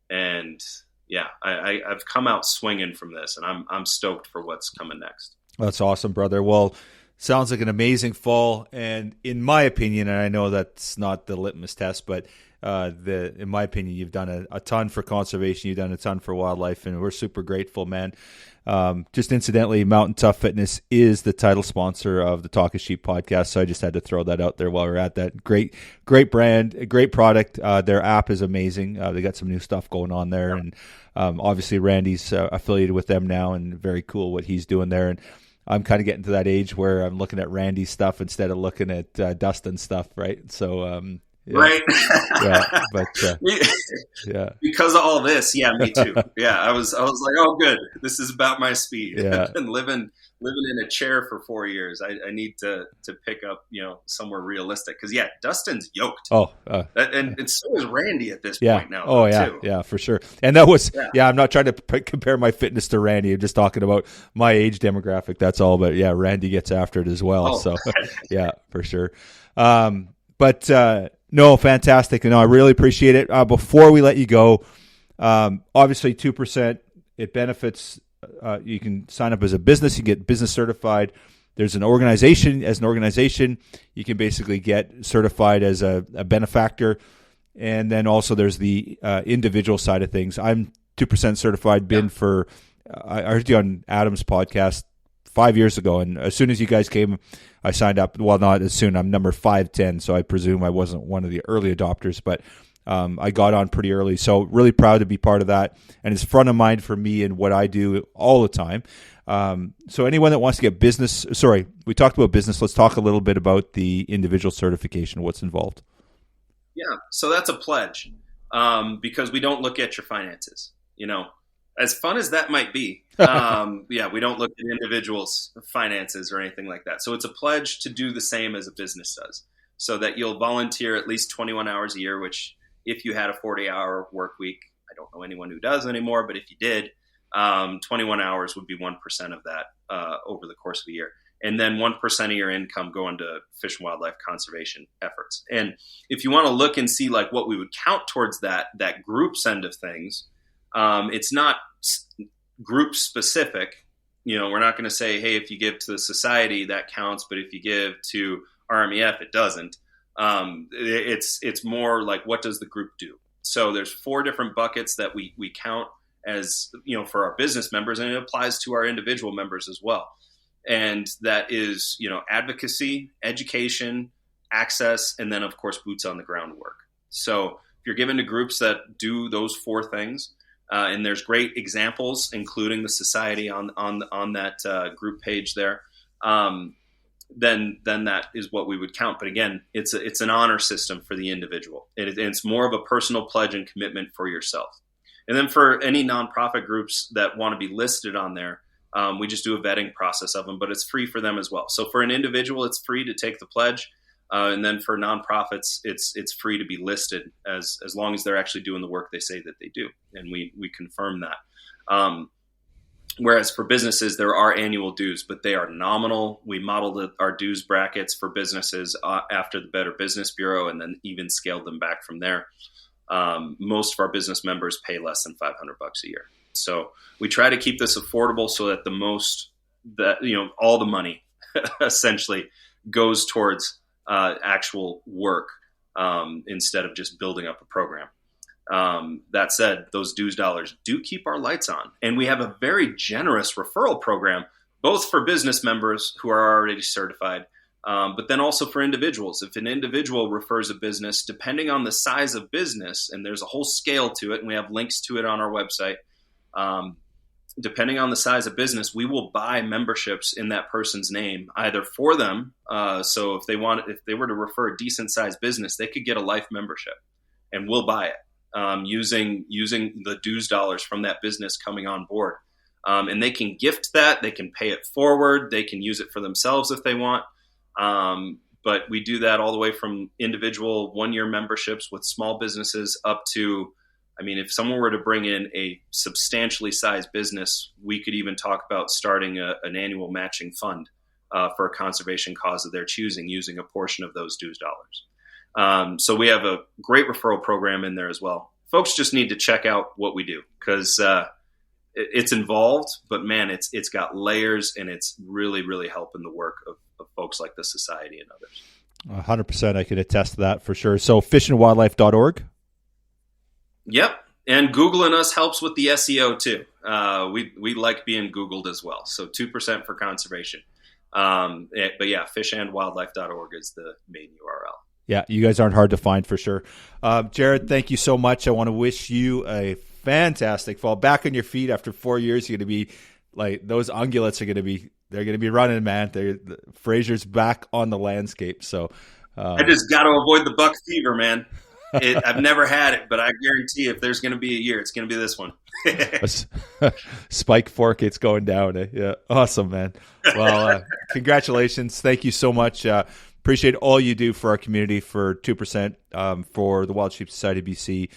And yeah, I've come out swinging from this, and I'm stoked for what's coming next. That's awesome, brother. Well, sounds like an amazing fall. And in my opinion, and I know that's not the litmus test, but in my opinion, you've done a ton for conservation. You've done a ton for wildlife, and we're super grateful, man. Just incidentally, Mountain Tough Fitness is the title sponsor of the Talk of Sheep podcast, so I just had to throw that out there while we're at that. Great brand, a great product. Their app is amazing. They got some new stuff going on there, and obviously Randy's affiliated with them now, and very cool what he's doing there. And I'm kind of getting to that age where I'm looking at Randy's stuff instead of looking at Dustin's stuff, right? So yeah. Right. Yeah, but yeah. Because of all this, yeah, me too. Yeah, I was like, oh, good. This is about my speed. Yeah. I've been living in a chair for 4 years. I need to pick up, somewhere realistic. Because yeah, Dustin's yoked. Oh, and so is Randy at this point now. Oh yeah, too. Yeah, for sure. And that was I'm not trying to compare my fitness to Randy. I'm just talking about my age demographic. That's all. But yeah, Randy gets after it as well. Oh. So yeah, for sure. No, fantastic. No, I really appreciate it. Before we let you go, obviously 2%, it benefits. You can sign up as a business. You get business certified. There's an organization. As an organization, you can basically get certified as a benefactor. And then also there's the individual side of things. I'm 2% certified, been for, I heard you on Adam's podcast 5 years ago, and as soon as you guys came, I signed up. Well, not as soon. I'm number 510, so I presume I wasn't one of the early adopters, but I got on pretty early. So really proud to be part of that, and it's front of mind for me and what I do all the time. So anyone that wants to get business, we talked about business. Let's talk a little bit about the individual certification, what's involved. Yeah, so that's a pledge, because we don't look at your finances, As fun as that might be, we don't look at individuals' finances or anything like that. So it's a pledge to do the same as a business does, so that you'll volunteer at least 21 hours a year, which if you had a 40-hour work week, I don't know anyone who does anymore, but if you did, 21 hours would be 1% of that over the course of a year. And then 1% of your income going to fish and wildlife conservation efforts. And if you want to look and see like what we would count towards that group's end of things, it's not group specific. We're not going to say, hey, if you give to the society, that counts, but if you give to RMEF, it doesn't. It's more like, what does the group do? So there's 4 different buckets that we count as, for our business members, and it applies to our individual members as well. And that is, advocacy, education, access, and then of course, boots on the ground work. So if you're given to groups that do those 4 things, and there's great examples, including the society on that group page there. Then that is what we would count. But again, it's an honor system for the individual. It's more of a personal pledge and commitment for yourself. And then for any nonprofit groups that want to be listed on there, we just do a vetting process of them, but it's free for them as well. So for an individual, it's free to take the pledge. And then for nonprofits, it's free to be listed as long as they're actually doing the work they say that they do. And we confirm that. Whereas for businesses, there are annual dues, but they are nominal. We modeled our dues brackets for businesses after the Better Business Bureau, and then even scaled them back from there. Most of our business members pay less than $500 a year. So we try to keep this affordable so that all the money essentially goes towards actual work instead of just building up a program. That said, those dues dollars do keep our lights on. And we have a very generous referral program, both for business members who are already certified, but then also for individuals. If an individual refers a business, depending on the size of business, and there's a whole scale to it, and we have links to it on our website, depending on the size of business, we will buy memberships in that person's name, either for them. So if they were to refer a decent sized business, they could get a life membership, and we'll buy it. using the dues dollars from that business coming on board. And they can gift that, they can pay it forward, they can use it for themselves if they want. But we do that all the way from individual 1-year memberships with small businesses up to, I mean, if someone were to bring in a substantially sized business, we could even talk about starting an annual matching fund for a conservation cause of their choosing, using a portion of those dues dollars. So we have a great referral program in there as well. Folks just need to check out what we do, because it's involved, but man, it's got layers, and it's really, really helping the work of folks like the Society and others. 100%. I can attest to that for sure. So fishandwildlife.org. Yep. And Googling us helps with the SEO too. We like being Googled as well. So 2% for conservation. But yeah, fishandwildlife.org is the main URL. Yeah, you guys aren't hard to find for sure. Jared, thank you so much. I want to wish you a fantastic fall. Back on your feet after 4 years. You're going to be like, those ungulates are going to be, they're going to be running, man. Frasier's back on the landscape. So I just got to avoid the buck fever, man. I've never had it, but I guarantee if there's going to be a year, it's going to be this one. Spike fork, it's going down. Yeah, awesome, man. Well, congratulations. Thank you so much. Appreciate all you do for our community, for 2%, for the Wild Sheep Society of BC,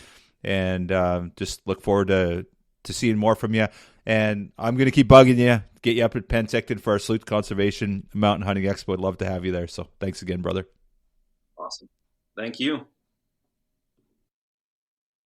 and just look forward to seeing more from you. And I'm going to keep bugging you, get you up at Penticton for our Sleuth Conservation Mountain Hunting Expo. I'd love to have you there. So thanks again, brother. Awesome. Thank you.